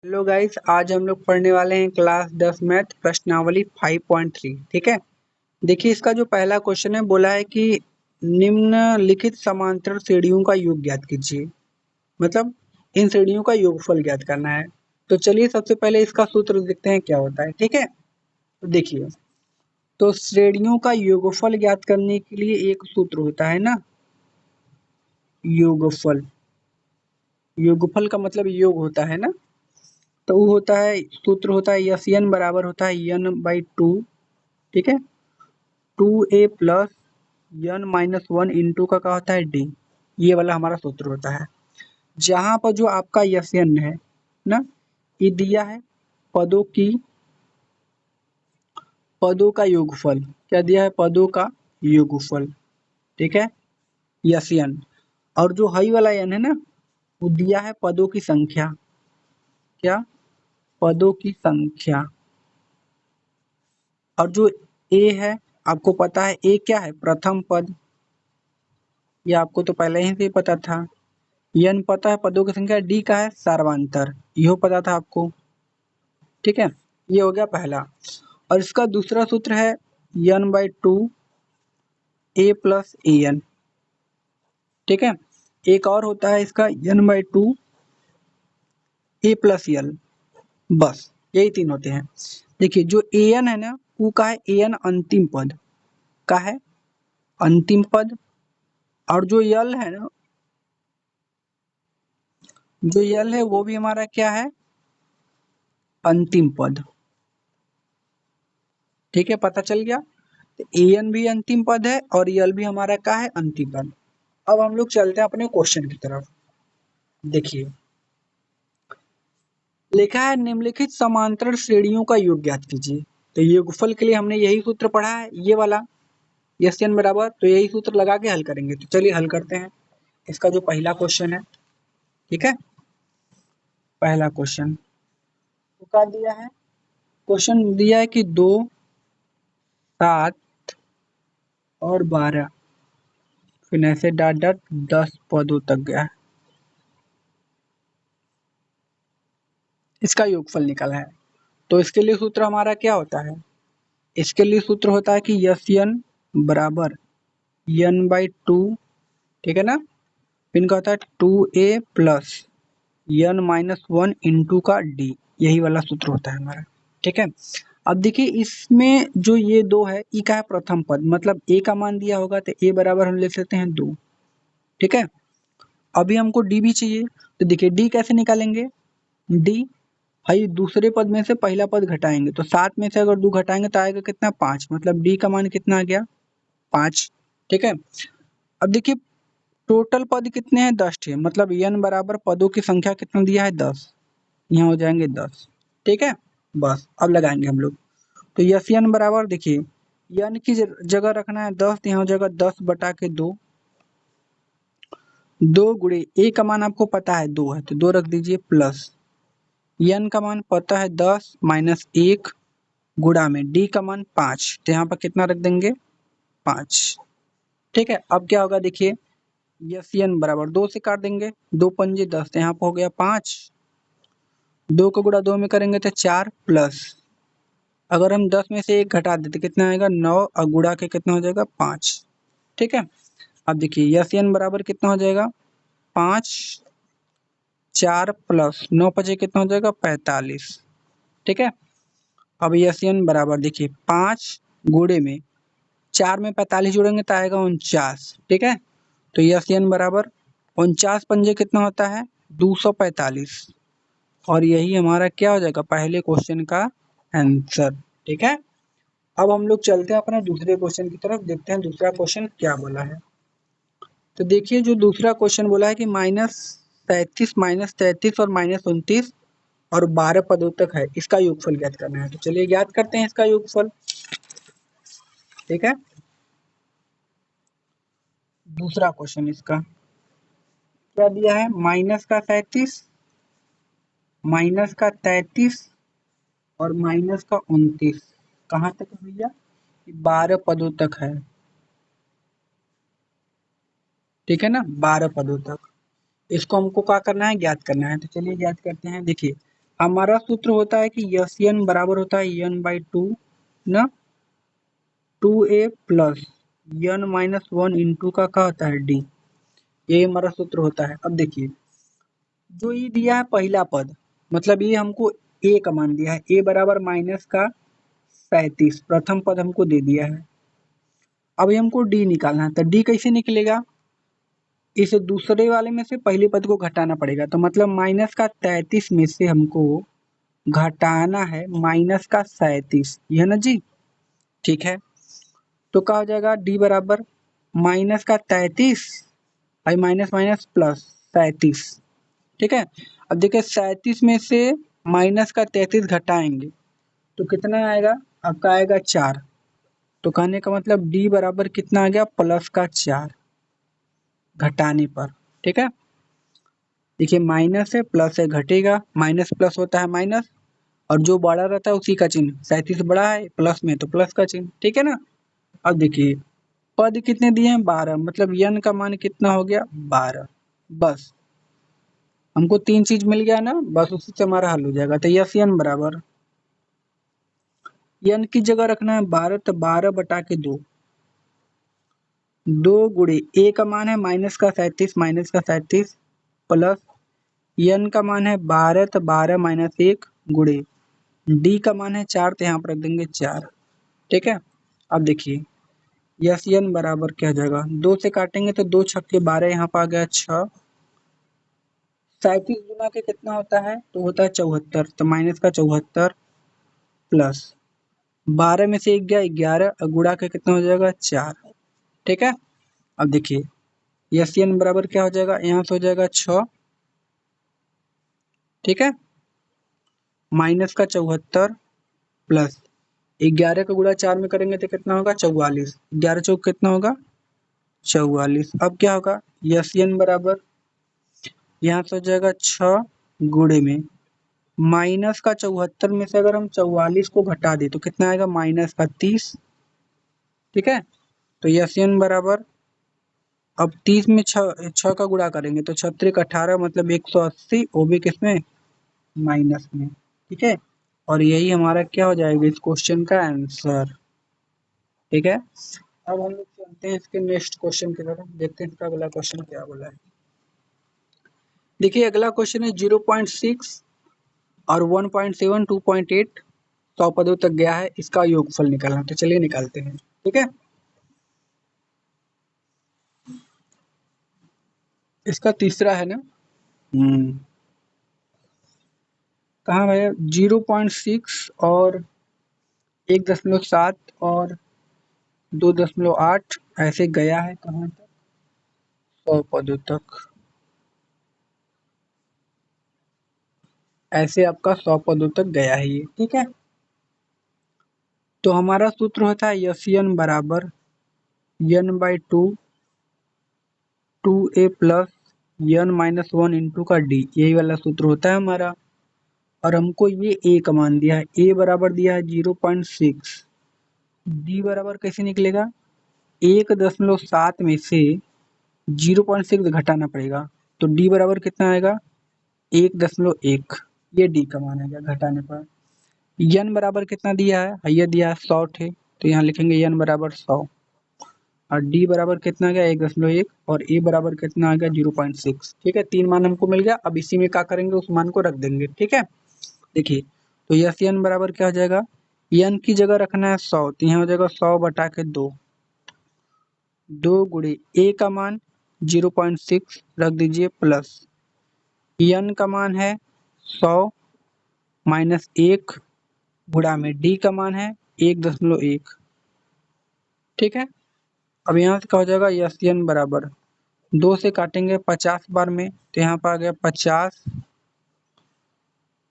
Hello guys, आज हम लोग पढ़ने वाले हैं क्लास 10 मैथ प्रश्नावली 5.3। ठीक है। देखिए, इसका जो पहला क्वेश्चन है बोला है कि निम्नलिखित समांतर श्रेणियों का योग ज्ञात कीजिए। मतलब इन श्रेणियों का योगफल ज्ञात करना है। तो चलिए सबसे पहले इसका सूत्र देखते हैं क्या होता है। ठीक है, तो देखिए, तो श्रेणियों का योगफल ज्ञात करने के लिए एक सूत्र होता है ना, योगफल। योगफल का मतलब योग होता है ना, तो वो होता है, सूत्र होता है यस एन बराबर होता है n/2। ठीक है, 2a प्लस n-1 इंटू का क्या होता है डी। ये वाला हमारा सूत्र होता है। जहां पर जो आपका यस एन है ना, ये दिया है पदों का योगफल। क्या दिया है? पदों का योगफल। ठीक है, यस एन। और जो हाई वाला एन है ना, वो दिया है पदों की संख्या। क्या? पदों की संख्या। और जो ए है, आपको पता है ए क्या है? प्रथम पद। ये आपको तो पहले ही से पता था। एन पता है पदों की संख्या, डी का है सार्वंतर, यह पता था आपको। ठीक है, ये हो गया पहला। और इसका दूसरा सूत्र है n/2 a plus A N. ठीक है, एक और होता है इसका n/2 a प्लस एल। बस यही तीन होते हैं। देखिए, जो ए एन है ना, वो का है ए एन अंतिम पद का है, अंतिम पद। और जो यल है ना, जो यल है वो भी हमारा क्या है? अंतिम पद। ठीक है, पता चल गया। तो एन भी अंतिम पद है और यल भी हमारा क्या है? अंतिम पद। अब हम लोग चलते हैं अपने क्वेश्चन की तरफ। देखिए, लिखा है निम्नलिखित समांतर श्रेणियों का योग ज्ञात कीजिए। तो योगफल के लिए हमने यही सूत्र पढ़ा है, ये वाला यस एन बराबर, तो यही सूत्र लगा के हल करेंगे। तो चलिए हल करते हैं। इसका जो पहला क्वेश्चन है, ठीक है, पहला क्वेश्चन तो क्या दिया है? क्वेश्चन दिया है कि 2, 7 और 12, फिर ऐसे डॉट डॉट 10 पदों तक गया है। इसका योगफल निकाला है। तो इसके लिए सूत्र हमारा क्या होता है? इसके लिए सूत्र होता है कि यस एन बराबर n/2। ठीक है ना, फिर इनका होता है 2a प्लस n-1 इंटू का डी। यही वाला सूत्र होता है हमारा। ठीक है, अब देखिए, इसमें जो ये दो है, ई का है प्रथम पद, मतलब ए का मान दिया होगा तो ए बराबर हम ले सकते हैं 2। ठीक है, अभी हमको डी भी चाहिए। तो देखिए, डी कैसे निकालेंगे? डी, भाई दूसरे पद में से पहला पद घटाएंगे, तो 7 में से अगर 2 घटाएंगे तो आएगा कितना? 5। मतलब डी का मान कितना आ गया? 5। ठीक है, अब देखिए, टोटल पद कितने हैं? 10 थे। मतलब n बराबर पदों की संख्या कितना दिया है? 10। यहाँ हो जाएंगे 10। ठीक है, बस अब लगाएंगे हम लोग। तो यस n बराबर, देखिए, n की जगह रखना है 10, तो यहाँ हो जाएगा 10/2। 2 गुणे ए का मान आपको पता है 2 है, तो 2 रख दीजिए, प्लस n का मान पता है 10 माइनस 1 गुणा में डी का मान 5, तो यहाँ पर कितना रख देंगे? 5। ठीक है, अब क्या होगा? देखिए, यस एन बराबर 2 से काट देंगे, 2 पंजे 10, तो यहाँ पर हो गया 5। 2 को गुणा 2 में करेंगे तो 4, प्लस अगर हम 10 में से 1 घटा देते कितना आएगा? 9, और गुणा के कितना हो जाएगा? 5। ठीक है, अब देखिए यस एन बराबर कितना हो जाएगा? 5, 4 प्लस 9 पचे कितना हो जाएगा? 45। ठीक है, अब यस एन बराबर देखिए 5 गुणे में 4 में 45 जोड़ेंगे तो आएगा 49। ठीक है, तो यस एन बराबर 49 पंजे कितना होता है? 245। और यही हमारा क्या हो जाएगा? पहले क्वेश्चन का आंसर। ठीक है, अब हम लोग चलते हैं अपने दूसरे क्वेश्चन की तरफ, देखते हैं दूसरा क्वेश्चन क्या बोला है। तो देखिए, जो दूसरा क्वेश्चन बोला है कि -33, -33 और -29 और 12 पदों तक है, इसका योगफल ज्ञात करना है। तो चलिए ज्ञात करते हैं इसका योगफल। ठीक है, दूसरा क्वेश्चन इसका क्या दिया है? -33 और -29। कहाँ तक है भैया? 12 पदों तक है। ठीक है ना, 12 पदों तक। इसको हमको क्या करना है? ज्ञात करना है। तो चलिए ज्ञात करते हैं। देखिए, हमारा सूत्र होता है कि यस एन बराबर होता है एन बाई टू ना, 2a plus n minus one into का क्या होता है डी। ये हमारा सूत्र होता है। अब देखिए जो ये दिया है पहला पद, मतलब ये हमको ए का मान दिया है, ए बराबर माइनस का 37 प्रथम पद हमको दे दिया है। अब ये हमको डी निकालना है, तो डी कैसे निकलेगा, इस दूसरे वाले में से पहले पद को घटाना पड़ेगा, तो मतलब माइनस का 33 में से हमको घटाना है माइनस का 37, यह ना जी, ठीक है। तो क्या हो जाएगा डी बराबर माइनस का 33 और माइनस माइनस प्लस 37, ठीक है। अब देखिए 37 में से माइनस का 33 घटाएंगे तो कितना आएगा, आपका आएगा 4। तो कहने का मतलब डी बराबर कितना आ गया, प्लस का 4 घटाने पर, ठीक है। देखिए माइनस है प्लस है, घटेगा, माइनस प्लस होता है माइनस, और जो बड़ा रहता है उसी का चिन्ह, 37 बड़ा है प्लस में तो प्लस का चिन्ह, ठीक है ना। अब देखिए पद कितने दिए हैं 12, मतलब यन का मान कितना हो गया 12। बस हमको तीन चीज मिल गया ना, बस उसी से हमारा हल हो जाएगा। तो यस यन बराबर यन की जगह रखना है 12, तो 12 बटा के 2, 2 गुणे ए का मान है माइनस का 37 प्लस यन का मान है 12, तो 12 माइनस 1 गुणे डी का मान है 4, तो यहाँ पर रख देंगे 4, ठीक है। अब देखिए यस यन बराबर क्या हो जाएगा, 2 से काटेंगे तो 2 छक्के 12, यहाँ पर आ गया 6, 37 गुना के कितना होता है, तो होता है 74, तो माइनस का 74 प्लस 12 में से 1 गया 11 और गुणा के कितना हो जाएगा 4, ठीक है। अब देखिए यस एन बराबर क्या हो जाएगा, यहाँ से हो जाएगा 6, ठीक है, माइनस का 74 प्लस 11 का गुणा 4 में करेंगे तो कितना होगा 44, 11 चौक कितना होगा 44। अब क्या होगा यस एन बराबर यहाँ से हो जाएगा 6 गुणे में माइनस का 74 में से अगर हम 44 को घटा दे तो कितना आएगा माइनस का 30, ठीक है। तो यस एन बराबर अब 30 में 6 का गुणा करेंगे तो 6 18 मतलब 180, वो भी किसमें माइनस में, ठीक है। और यही हमारा क्या हो जाएगा इस क्वेश्चन का आंसर, ठीक है। अब हम लोग चलते हैं इसके नेक्स्ट क्वेश्चन की तरफ, देखते हैं इसका अगला क्वेश्चन क्या बोला है। देखिए अगला क्वेश्चन है 0.6 और 1.7 2.8 100 पदों तक गया है, इसका योगफल निकालना, तो चलिए निकालते हैं, ठीक है। इसका तीसरा है ना, कहाँ भैया 0.6 और 1.7 और 2.8 ऐसे गया है कहाँ तक 100 पदों तक, ऐसे आपका 100 पदों तक गया है ये, ठीक है। तो हमारा सूत्र होता है यस एन बराबर n by two a plus n minus one into का डी, यही वाला सूत्र होता है हमारा। और हमको ये ए का मान दिया है, ए बराबर दिया है 0.6, डी बराबर कैसे निकलेगा 1.7 में से 0.6 घटाना पड़ेगा, तो डी बराबर कितना आएगा 1.1, ये डी का मान आएगा घटाने पर। यन बराबर कितना दिया है, ये दिया है 100 थे, तो यहाँ लिखेंगे यन बराबर 100 और डी बराबर कितना आ गया 1.1 और ए बराबर कितना आ गया 0.6, ठीक है। तीन मान हमको मिल गया। अब इसी में क्या करेंगे उस मान को रख देंगे, ठीक है। देखिए तो यस एन बराबर क्या हो जाएगा, एन की जगह रखना है 100, तो यहाँ हो जाएगा 100 बटा के 2, 2 गुणे ए का मान 0.6 रख दीजिए प्लस एन का मान है 100 माइनस 1 गुणा में डी का मान है 1.1, ठीक है। अब यहाँ से क्या हो जाएगा यस एन बराबर 2 से काटेंगे 50 बार में, तो यहाँ पर आ गया 50,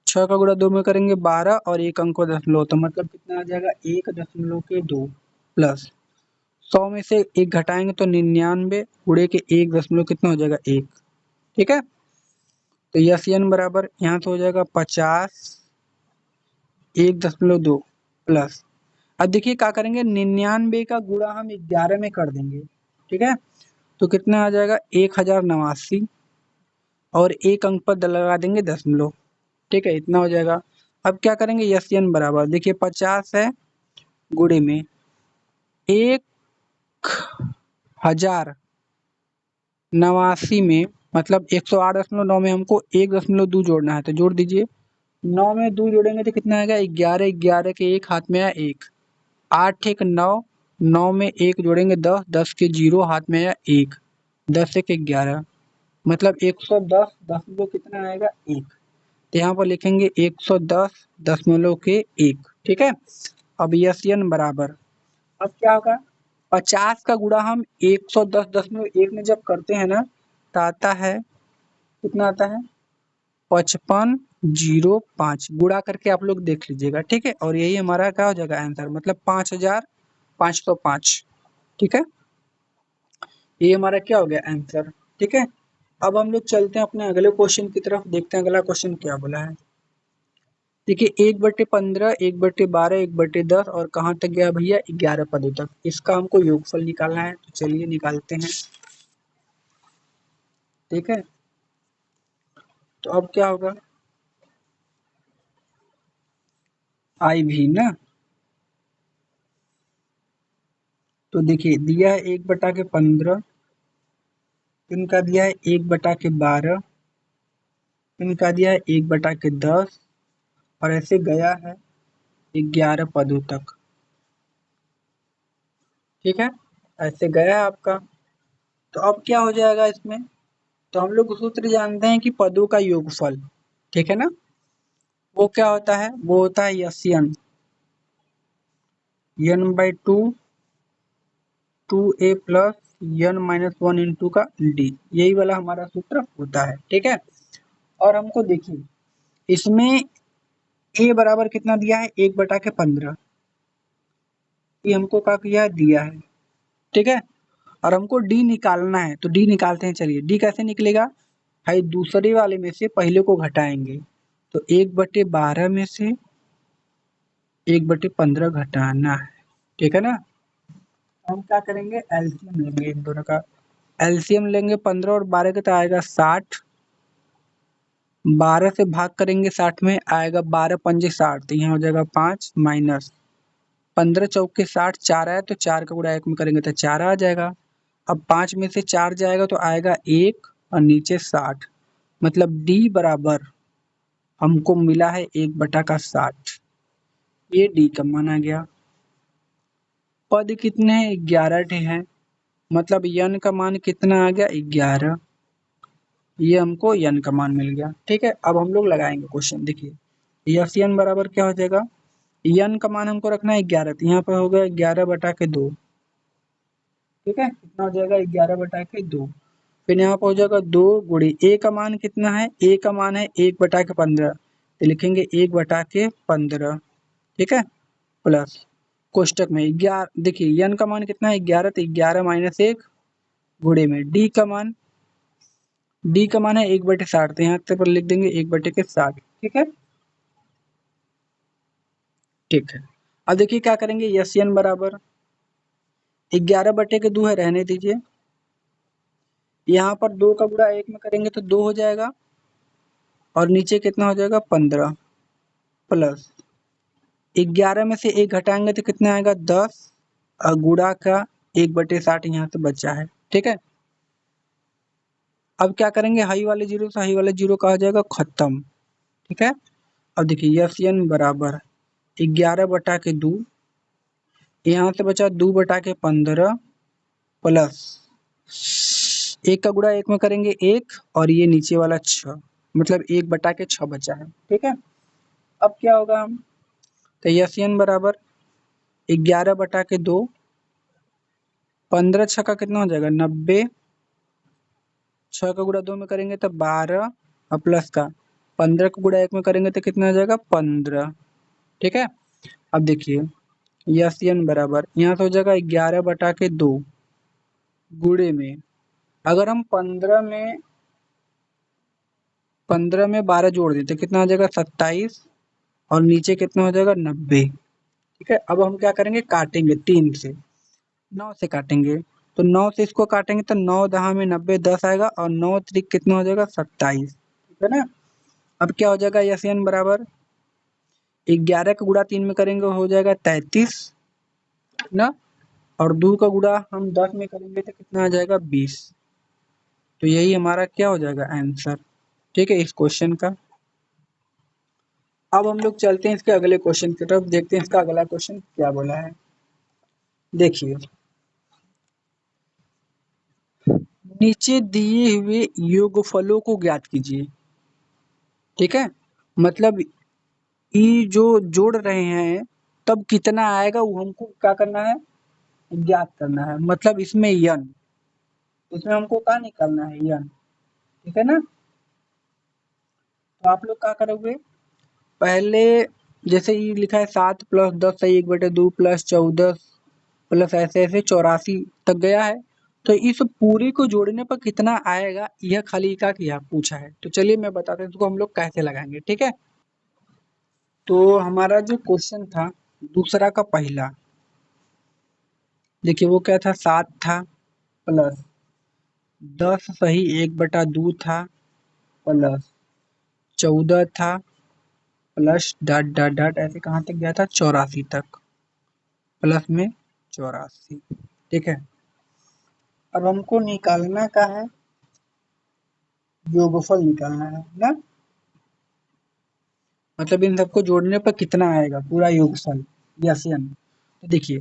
6 का गुणा 2 में करेंगे 12 और एक अंक को दशमलव, तो मतलब कितना आ जाएगा 1.2 प्लस 100 में से एक घटाएंगे तो 99 गुणे के 1 कितना हो जाएगा 1, ठीक है। तो यस एन बराबर यहाँ से हो जाएगा 50 1.2 प्लस, अब देखिए क्या करेंगे 99 का गुणा हम 11 में कर देंगे, ठीक है। तो कितना आ जाएगा 1089 और एक अंक पर लगा देंगे दशमलव, ठीक है, इतना हो जाएगा। अब क्या करेंगे, यस एन बराबर, देखिए 50 है गुणे में 1089 में, मतलब 108.9 में हमको 1.2 जोड़ना है, तो जोड़ दीजिए। 9 में 2 जोड़ेंगे तो कितना आएगा 11, 11 के एक हाथ में आया 1, 8 एक 9, 9 में 1 जोड़ेंगे 10, 10 के 0 हाथ में आया 1, 10 एक 11, मतलब 110 दशमलव कितना आएगा 1, तो यहाँ पर लिखेंगे 110 दशमलव के 1, ठीक है। अब यस एन बराबर, अब क्या होगा, 50 का गुणा हम 110.1 में जब करते हैं ना, तो आता है, कितना आता है 5505, गुणा करके आप लोग देख लीजिएगा, ठीक है। और यही हमारा क्या हो जाएगा आंसर, मतलब 5505, ठीक है, ये हमारा क्या हो गया आंसर, ठीक है। अब हम लोग चलते हैं अपने अगले क्वेश्चन की तरफ, देखते हैं अगला क्वेश्चन क्या बोला है। देखिए 1/15, 1/12, 1/10 और कहाँ तक गया भैया 11 पदों तक, इसका हमको योगफल निकालना है, तो चलिए निकालते हैं, ठीक है। तो अब क्या होगा, आई भी ना, तो देखिए दिया है 1/15, इनका दिया है 1/12, इनका दिया है 1/10 और ऐसे गया है 11 पदों तक, ठीक है, ऐसे गया है आपका। तो अब क्या हो जाएगा इसमें, तो हम लोग सूत्र जानते हैं कि पदों का योगफल, ठीक है ना, वो क्या होता है, वो होता है S n, n/2 2a plus n-1 into का डी, यही वाला हमारा सूत्र होता है, ठीक है। और हमको देखिए इसमें a बराबर कितना दिया है 1/15, ये हमको क्या किया है दिया है, ठीक है। और हमको डी निकालना है, तो डी निकालते हैं, चलिए डी कैसे निकलेगा, भाई दूसरे वाले में से पहले को घटाएंगे, तो 1/12 में से 1/15 घटाना है, ठीक है ना। हम क्या करेंगे एलसीएम लेंगे इन दोनों का, एलसीएम लेंगे 15 और 12 का, तो आएगा 60, 12 से भाग करेंगे 60 में, आएगा 12 पंजे 60, तो यहाँ हो जाएगा 5 माइनस 15 चौके 60, 4 आया तो 4 का गुणा 1 में करेंगे तो 4 आ जाएगा। अब 5 में से 4 जाएगा तो आएगा 1 और नीचे 60, मतलब डी बराबर हमको मिला है 1/60, ये डी का मान आ गया। पद कितने हैं 11 ठे हैं, मतलब यन का मान कितना आ गया 11, ये हमको यन का मान मिल गया, ठीक है। अब हम लोग लगाएंगे क्वेश्चन, देखिए यस यन बराबर क्या हो जाएगा, यन का मान हमको रखना है 11, तो यहाँ पर हो गया 11/2, ठीक है, कितना हो जाएगा 11/2, फिर यहाँ पर हो जाएगा 2 गुणे ए का मान कितना है, ए का मान है 1/15, तो लिखेंगे 1/15, ठीक है, प्लस कोष्टक में 11, देखिए यन का मान कितना है 11, तो 11 माइनस 1 गुणे में डी का मान है 1/60, तो यहाँ पर लिख देंगे 1/60, ठीक है, ठीक है। अब देखिए क्या करेंगे, यस एन बराबर 11/2 है, रहने दीजिए, यहाँ पर 2 का गुणा 1 में करेंगे तो 2 हो जाएगा, और नीचे कितना हो जाएगा 15, प्लस 11 में से 1 घटाएंगे तो कितना आएगा 10, और गुणा का 1/60 यहाँ से बचा है, ठीक है। अब क्या करेंगे, हाई वाले जीरो से हाई वाले जीरो का हो जाएगा खत्म, ठीक है। अब देखिए यस एन बराबर 11/2, यहाँ से बचा 2/15, प्लस 1 का गुणा 1 में करेंगे 1, और ये नीचे वाला 6, मतलब 1/6 बचा है, ठीक है। अब क्या होगा, हम तो यस एन बराबर 11/2, 15 छक्का कितना हो जाएगा 90, 6 का गुणा 2 में करेंगे तो 12, और प्लस का 15 का गुणा 1 में करेंगे तो कितना हो जाएगा 15, ठीक है। अब देखिए यस एन बराबर यहाँ से हो जाएगा 11/2 गुणे में, अगर हम 15 में 12 जोड़ देते कितना हो जाएगा 27, और नीचे कितना हो जाएगा 90, ठीक है। अब हम क्या करेंगे, काटेंगे 3 से, 9 से काटेंगे, तो 9 से इसको काटेंगे तो 9 दहा में 90, 10 आएगा, और 9 त्रिक कितना हो जाएगा 27, ठीक है ना। अब क्या हो जाएगा यस एन बराबर 11 का गुणा 3 में करेंगे हो जाएगा 33 ना, और 2 का गुणा हम 10 में करेंगे तो कितना आ जाएगा 20। तो यही हमारा क्या हो जाएगा आंसर, ठीक है इस क्वेश्चन का। अब हम लोग चलते हैं इसके अगले क्वेश्चन की तरफ, देखते हैं इसका अगला क्वेश्चन क्या बोला है। देखिए नीचे दिए हुए योगफलों को ज्ञात कीजिए, ठीक है। मतलब ई जो जोड़ रहे हैं तब कितना आएगा वो हमको क्या करना है, ज्ञात करना है। मतलब इसमें यन, इसमें हमको क्या निकालना है यन, ठीक है ना। तो आप लोग क्या करोगे, पहले जैसे ये लिखा है 7 प्लस 10 है 1/2 प्लस 14 प्लस ऐसे ऐसे 84 तक गया है। तो इस पूरी को जोड़ने पर कितना आएगा यह खाली का किया पूछा है। तो चलिए मैं बताता हूँ इसको हम लोग कैसे लगाएंगे, ठीक है। तो हमारा जो क्वेश्चन था दूसरा का पहला, देखिए वो क्या था 7 था प्लस 10 सही 1/2 था प्लस 14 था प्लस डॉट डॉट डॉट ऐसे कहाँ तक गया था 84 तक, प्लस में 84, ठीक है। अब हमको निकालना का है, योगफल निकालना है ना। मतलब इन सबको जोड़ने पर कितना आएगा पूरा योगफल, यस या नो। तो देखिए,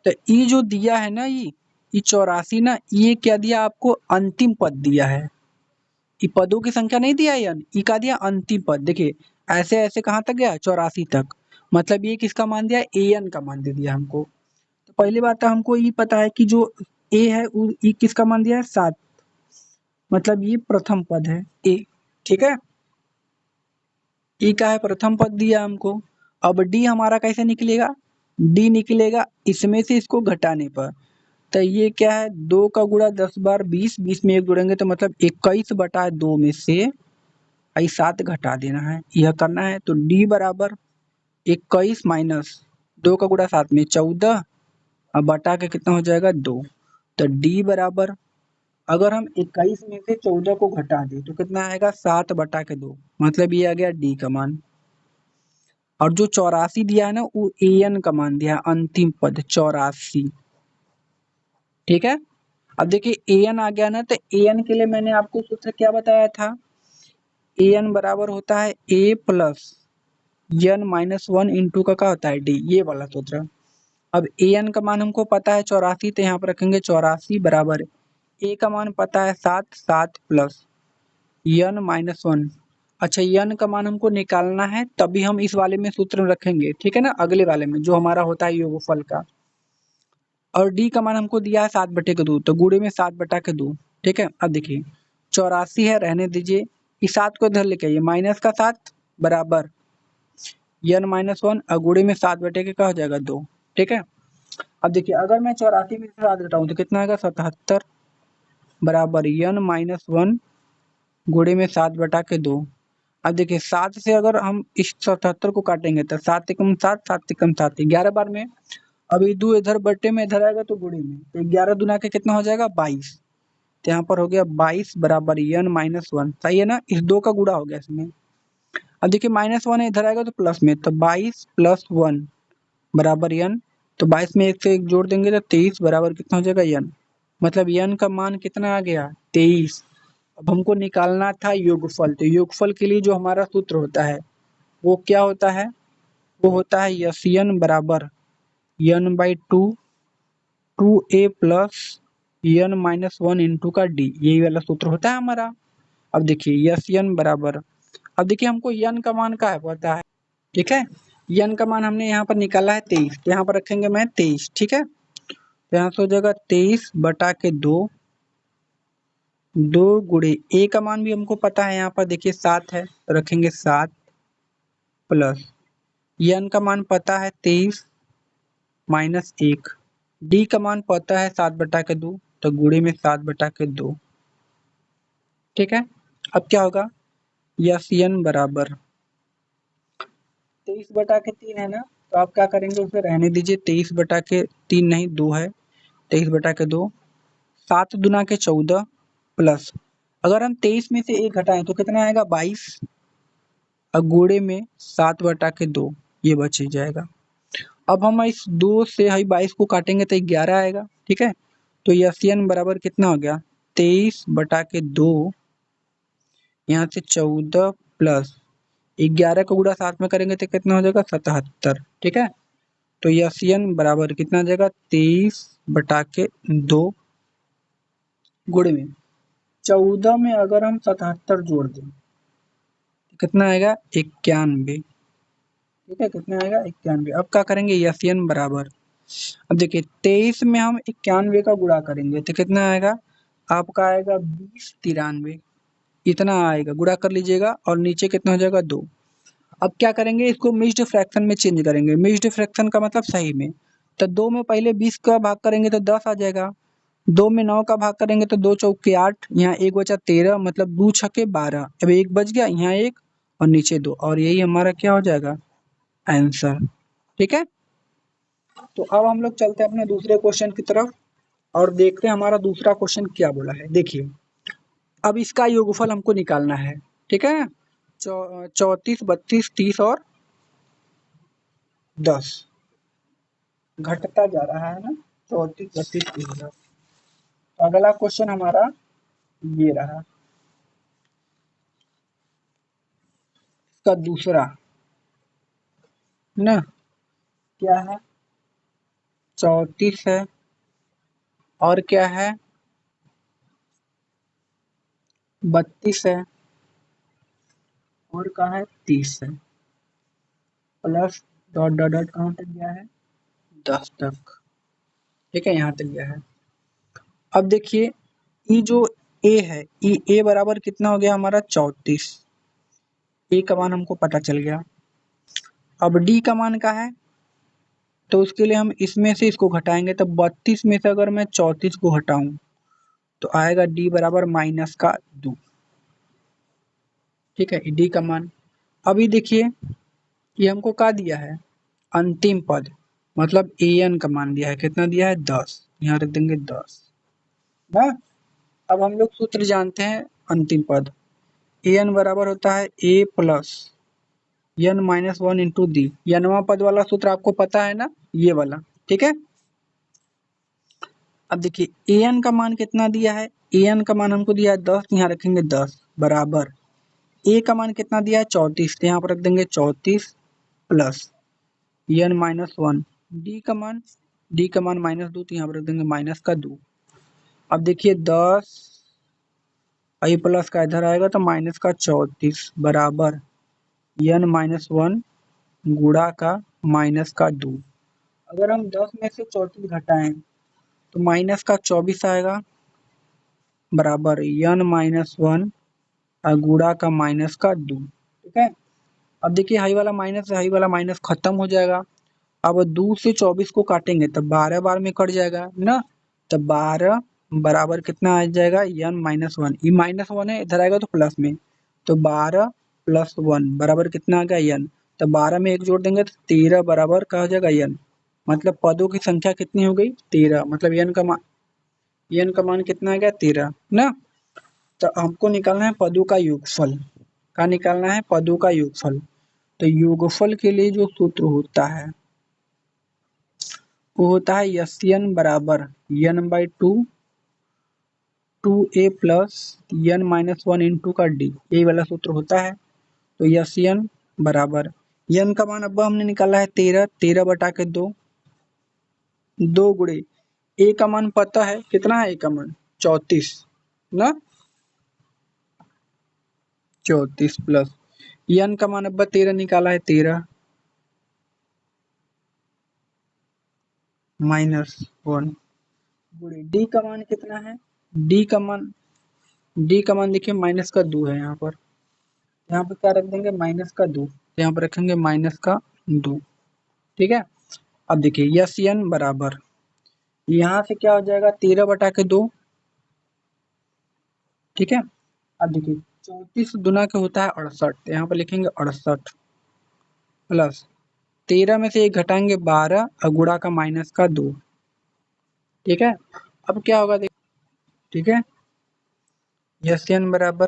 तो ये जो दिया है ना ये 84 ना, ये क्या दिया आपको अंतिम पद दिया है। ये पदों की संख्या नहीं दिया है यानी ये का दिया अंतिम पद। देखिए ऐसे ऐसे कहाँ तक गया 84 तक, मतलब ये किसका मान दिया ए एन का मान दे दिया हमको। तो पहली बात तो हमको ये पता है कि जो ए है ये किसका मान दिया है 7, मतलब ये प्रथम पद है ए, ठीक है। ई का है प्रथम पद दिया हमको। अब डी हमारा कैसे निकलेगा, डी निकलेगा इसमें से इसको घटाने पर। तो ये क्या है 2 का गुणा 10 बार 20, 20 में 1 जोड़ेंगे तो मतलब 21/2 में से आई 7 घटा देना है, यह करना है। तो डी बराबर 21 माइनस 2 का गुणा 7 में 14 और बटा के कितना हो जाएगा 2। तो डी बराबर अगर हम 21 में से 14 को घटा दें तो कितना आएगा 7/2, मतलब ये आ गया डी का मान। और जो 84 दिया है ना वो ए एन का मान दिया है, अंतिम पद 84, ठीक है। अब देखिए ए एन आ गया ना, तो ए एन के लिए मैंने आपको सूत्र क्या बताया था, ए एन बराबर होता है A plus n minus 1 into का क्या होता है डी, ये वाला सूत्र। अब ए एन का मान हमको पता है 84, तो यहाँ पर रखेंगे 84 बराबर ए का मान पता है 7, 7 प्लस एन माइनस 1। अच्छा एन का मान हमको निकालना है तभी हम इस वाले में सूत्र में रखेंगे, ठीक है ना, अगले वाले में जो हमारा होता है योगफल का। और डी का मान हमको दिया है 7/2, तो गुणे में 7/2, ठीक है। अब देखिए 84 है रहने दीजिए, इस 7 को इधर लेके आइए माइनस का 7 बराबर एन माइनस 1 और गुणे में 7/2 का हो जाएगा 2, ठीक है। अब देखिए अगर मैं 84 में से 7 घटाऊं तो कितना आएगा 77 बराबर एन माइनस 1 गुणे में 7/2। अब देखिए 7 से अगर हम इस 77 को काटेंगे तो 7 एकम 7, 7 एकम 7, 11 बार में। अभी 2 इधर बट्टे में इधर आएगा तो गुणे में, तो 11 दूना के कितना हो जाएगा 22। तो यहाँ पर हो गया 22 बराबर एन माइनस 1, सही है ना, इस 2 का गुणा हो गया इसमें। अब देखिए माइनस 1 इधर आएगा तो प्लस में, तो 22 प्लस 1 बराबर एन। तो 22 में 1 से 1 जोड़ देंगे तो 23 बराबर कितना हो जाएगा एन, मतलब एन का मान कितना आ गया 23। अब हमको निकालना था योगफल, तो योगफल के लिए जो हमारा सूत्र होता है वो क्या होता है, वो होता है यस एन बराबर n/2 2a plus n minus 1 into का डी, यही वाला सूत्र होता है हमारा। अब देखिए यस एन बराबर, अब देखिए हमको एन का मान का है पता है, ठीक है। एन का मान हमने यहाँ पर निकाला है 23, तो यहाँ पर रखेंगे मैं 23, ठीक है। तो यहाँ से हो जाएगा 23/2, 2 गुणे ए का मान भी हमको पता है यहाँ पर देखिए 7 है तो रखेंगे 7 प्लस एन का मान पता है 23 माइनस 1, डी का मान पता है 7/2 तो गुणे में 7/2, ठीक है। अब क्या होगा यस एन बराबर 23/3 है ना, तो आप क्या करेंगे उसे रहने दीजिए, 23/3 नहीं 2 है, 23/2, 7 दूना के 14 प्लस अगर हम 23 में से 1 घटाएं तो कितना आएगा 22, और गुणे में 7/2 ये बच ही जाएगा। अब हम इस 2 से 22 को काटेंगे तो 11 आएगा, ठीक है। तो यसियन बराबर कितना हो गया 23/2, यहाँ से 14 प्लस 11 को गुणा 7 में करेंगे तो कितना हो जाएगा 77, ठीक है। तो यसियन बराबर कितना आ जाएगा 23/2 गुणे में 14 में अगर हम 77 जोड़ दें तो कितना आएगा 91, ठीक है। कितना आएगा 91। अब क्या करेंगे यसियन बराबर, अब देखिए 23 में हम 91 का गुणा करेंगे तो कितना आएगा आपका आएगा 2093, इतना आएगा, गुणा कर लीजिएगा और नीचे कितना हो जाएगा 2। अब क्या करेंगे इसको मिक्स्ड फ्रैक्शन में चेंज करेंगे। मिक्स्ड फ्रैक्शन का मतलब सही में, तो 2 में पहले 20 का भाग करेंगे तो 10 आ जाएगा, 2 में 9 का भाग करेंगे तो 2 चौके 8, यहाँ 1 बचा 13, मतलब 2 छके 12, अब 1 बच गया, यहाँ 1 और नीचे 2, और यही हमारा क्या हो जाएगा आंसर, ठीक है। तो अब हम लोग चलते हैं अपने दूसरे क्वेश्चन की तरफ और देखते हैं हमारा दूसरा क्वेश्चन क्या बोला है। देखिए अब इसका योगफल हमको निकालना है, ठीक है। 34, 32, 30 और 10 घटता जा रहा है ना, 34, 32, 30, 10। तो अगला क्वेश्चन हमारा ये रहा, इसका दूसरा ना क्या है 34 है और क्या है 32 है और कहा है 30 है, प्लस डॉट डॉट डॉट कहाँ तक गया है 10 तक, ठीक है, यहाँ तक गया है। अब देखिए ई जो ए है, ई ए बराबर कितना हो गया हमारा 34, ए का मान हमको पता चल गया। अब डी का मान का है तो उसके लिए हम इसमें से इसको घटाएंगे, तो 32 में से अगर मैं 34 को हटाऊं तो आएगा डी बराबर -2, ठीक है, डी का मान। अभी देखिए ये हमको क्या दिया है अंतिम पद, मतलब ए एन का मान दिया है, कितना दिया है 10, यहाँ रख देंगे 10 ना। अब हम लोग सूत्र जानते हैं अंतिम पद, ए एन बराबर होता है A plus n-1 into D, नवा पद वाला सूत्र आपको पता है ना, ये वाला, ठीक है। अब देखिए ए एन का मान कितना दिया है, ए एन का मान हमको दिया है 10, यहाँ रखेंगे 10 बराबर ए का मान कितना दिया है 34, तो यहाँ पर रख देंगे 34 प्लस n-1, डी का मान -2, तो यहाँ पर रख देंगे -2। अब देखिए 10 आई प्लस का इधर आएगा तो -34 बराबर n-1 गुणा का -2। अगर हम 10 में से 34 घटाएं तो -24 आएगा बराबर n-1 गुणा का -2, ठीक है। अब देखिए हाई वाला माइनस से हाई वाला माइनस खत्म हो जाएगा। अब 2 से 24 को काटेंगे तब 12 बार में कट जाएगा ना, तब 12 बराबर कितना आ जाएगा n-1, ये -1 है, इधर आएगा तो प्लस में, तो 12 प्लस 1 बराबर कितना आ गया n, तो 12 में 1 जोड़ देंगे तो 13 बराबर क्या हो जाएगा n, मतलब पदों की संख्या कितनी हो गई 13, मतलब n का मान कितना आ गया 13 ना। तो हमको निकालना है पदों का योगफल, का निकालना है पदों का योगफल। तो योगफल के लिए जो सूत्र होता है वो होता है यन बराबर n/2 2a plus n-1 into का डी, यही वाला सूत्र होता है। तो यन बराबर n का मान अब हमने निकाला है 13, 13/2, 2 गुणे ए का मान पता है कितना है, ए का मान 34 ना, 34 प्लस n का मान अब 13 निकाला है 13 -1 गुणे डी का मान कितना है, डी का मान देखिए -2 है, यहाँ पर क्या रख देंगे -2, तो यहाँ पर रखेंगे -2, ठीक है। अब देखिए यस एन बराबर यहाँ से क्या हो जाएगा 13/2, ठीक है। अब देखिए 34 दुना के होता है 68, तो यहाँ पर लिखेंगे 68 प्लस 13 में से 1 घटाएंगे 12 और गुणा का -2, ठीक है। अब क्या होगा देखिए, ठीक है, यस एन बराबर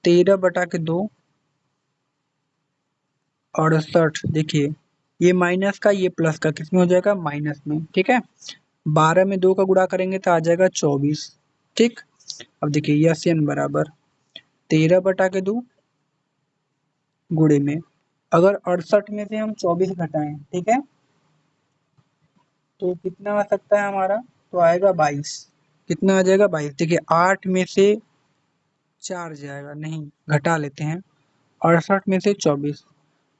13/2 68। देखिए ये माइनस का ये प्लस का किसमें हो जाएगा, माइनस में। ठीक है, 12 में 2 का गुणा करेंगे तो आ जाएगा 24। ठीक, अब देखिए यस एन बराबर 13/2 गुणे में, अगर 68 में से हम 24 घटाएं, ठीक है, तो कितना आ सकता है हमारा, तो आएगा 22। कितना आ जाएगा, 22। देखिए 8 में से 4 जाएगा, नहीं घटा लेते हैं, 68 में से 24,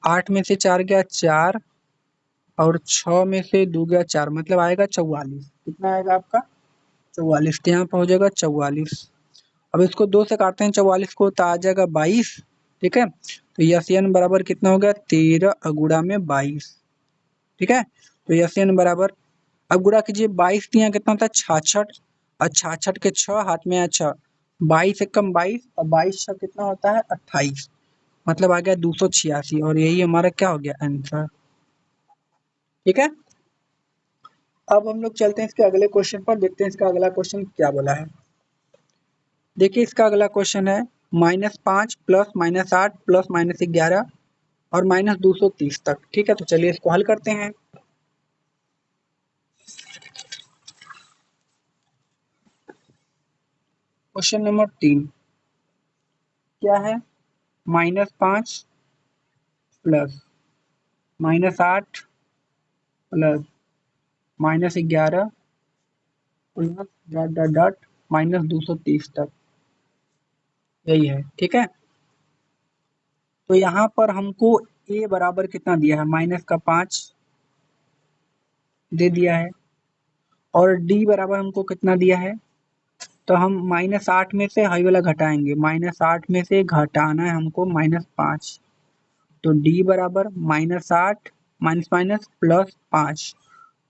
8 में से 4 गया 4, और 6 में से 2 गया 4, मतलब आएगा 44। कितना आएगा आपका, 44। तो यहाँ पर हो जाएगा 44। अब इसको 2 से काटते हैं 44 को, तो आ जाएगा 22। ठीक है, तो यस एन बराबर कितना हो गया, 13 गुणा में 22। ठीक है, तो यस एन बराबर, अब गुणा कीजिए, 22 यहाँ कितना होता है 66, और 66 के 6 हाथ में है 6, 22 एकम 22, और 22 6 कितना होता है 28, मतलब आ गया 286, और यही हमारा क्या हो गया आंसर। ठीक है, अब हम लोग चलते हैं इसके अगले क्वेश्चन पर, देखते हैं इसका अगला क्वेश्चन क्या बोला है। देखिए इसका अगला क्वेश्चन है -5 प्लस -8 प्लस -11 और -230 तक। ठीक है, तो चलिए इसको हल करते हैं। क्वेश्चन नंबर 3 क्या है, -5 plus -8 plus -11 plus dot dot dot -230 तक, यही है। ठीक है, तो यहाँ पर हमको a बराबर कितना दिया है, -5 दे दिया है, और d बराबर हमको कितना दिया है, तो हम -8 में से हाई वाला घटाएंगे, -8 में से घटाना है हमको -5, तो d बराबर -8 माइनस माइनस प्लस 5,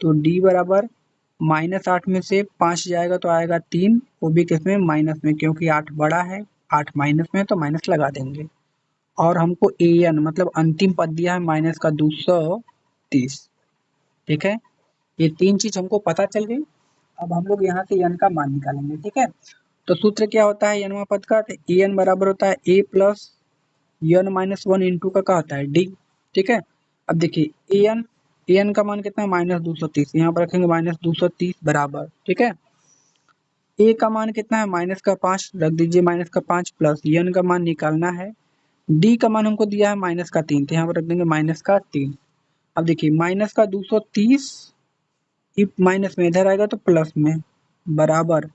तो d बराबर -8 में से 5 जाएगा तो आएगा 3, वो भी किसमें, माइनस में, क्योंकि 8 बड़ा है, 8 माइनस में तो माइनस लगा देंगे। और हमको ए एन मतलब अंतिम पद दिया है -230। ठीक है, ये 3 चीज हमको पता चल गई। अब हम लोग यहाँ से एन का मान निकालेंगे। ठीक है, तो सूत्र क्या होता है एनवा पद का, तो ए एन बराबर होता है A plus n minus 1 into का क्या होता है डी। ठीक है, अब देखिए ए एन का मान कितना है -230, यहाँ पर रखेंगे -230 बराबर। ठीक है, ए का मान कितना है -5, रख दीजिए -5 प्लस एन का मान निकालना है, डी का मान हमको दिया है -3, तो यहाँ पर रख देंगे -3। अब देखिए -230 माइनस में इधर आएगा तो प्लस में, बराबर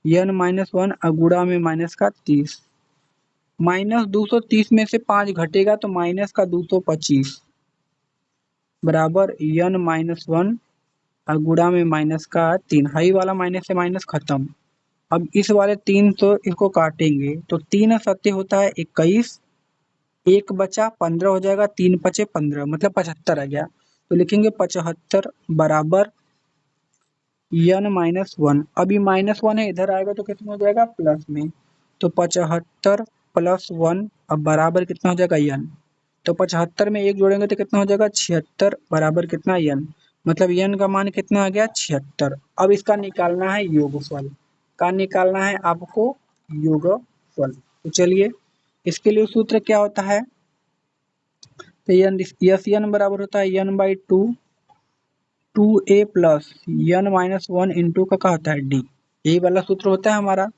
n-1 अगुड़ा में -30, -230 में से 5 घटेगा तो -225 बराबर n-1 अगुड़ा में -3, हाई वाला माइनस से माइनस खत्म। अब इस वाले 3 तो इसको काटेंगे तो 3 सत्य होता है 21, एक बचा 15 हो जाएगा, 3 बचे 15 मतलब 75 आ गया, तो लिखेंगे 75 बराबर n-1। अब ये -1 है, इधर आएगा तो कितना हो जाएगा प्लस में, तो 75 प्लस 1 अब बराबर कितना हो जाएगा n, तो 75 में 1 जोड़ेंगे तो कितना हो जाएगा 76 बराबर कितना n, मतलब n का मान कितना आ गया 76। अब इसका निकालना है योगफल, का निकालना है आपको योगफल। तो चलिए इसके लिए सूत्र क्या होता है, तो यस एन बराबर होता है n/2 2a plus n-1 into का क्या होता है डी, यही वाला सूत्र होता है हमारा।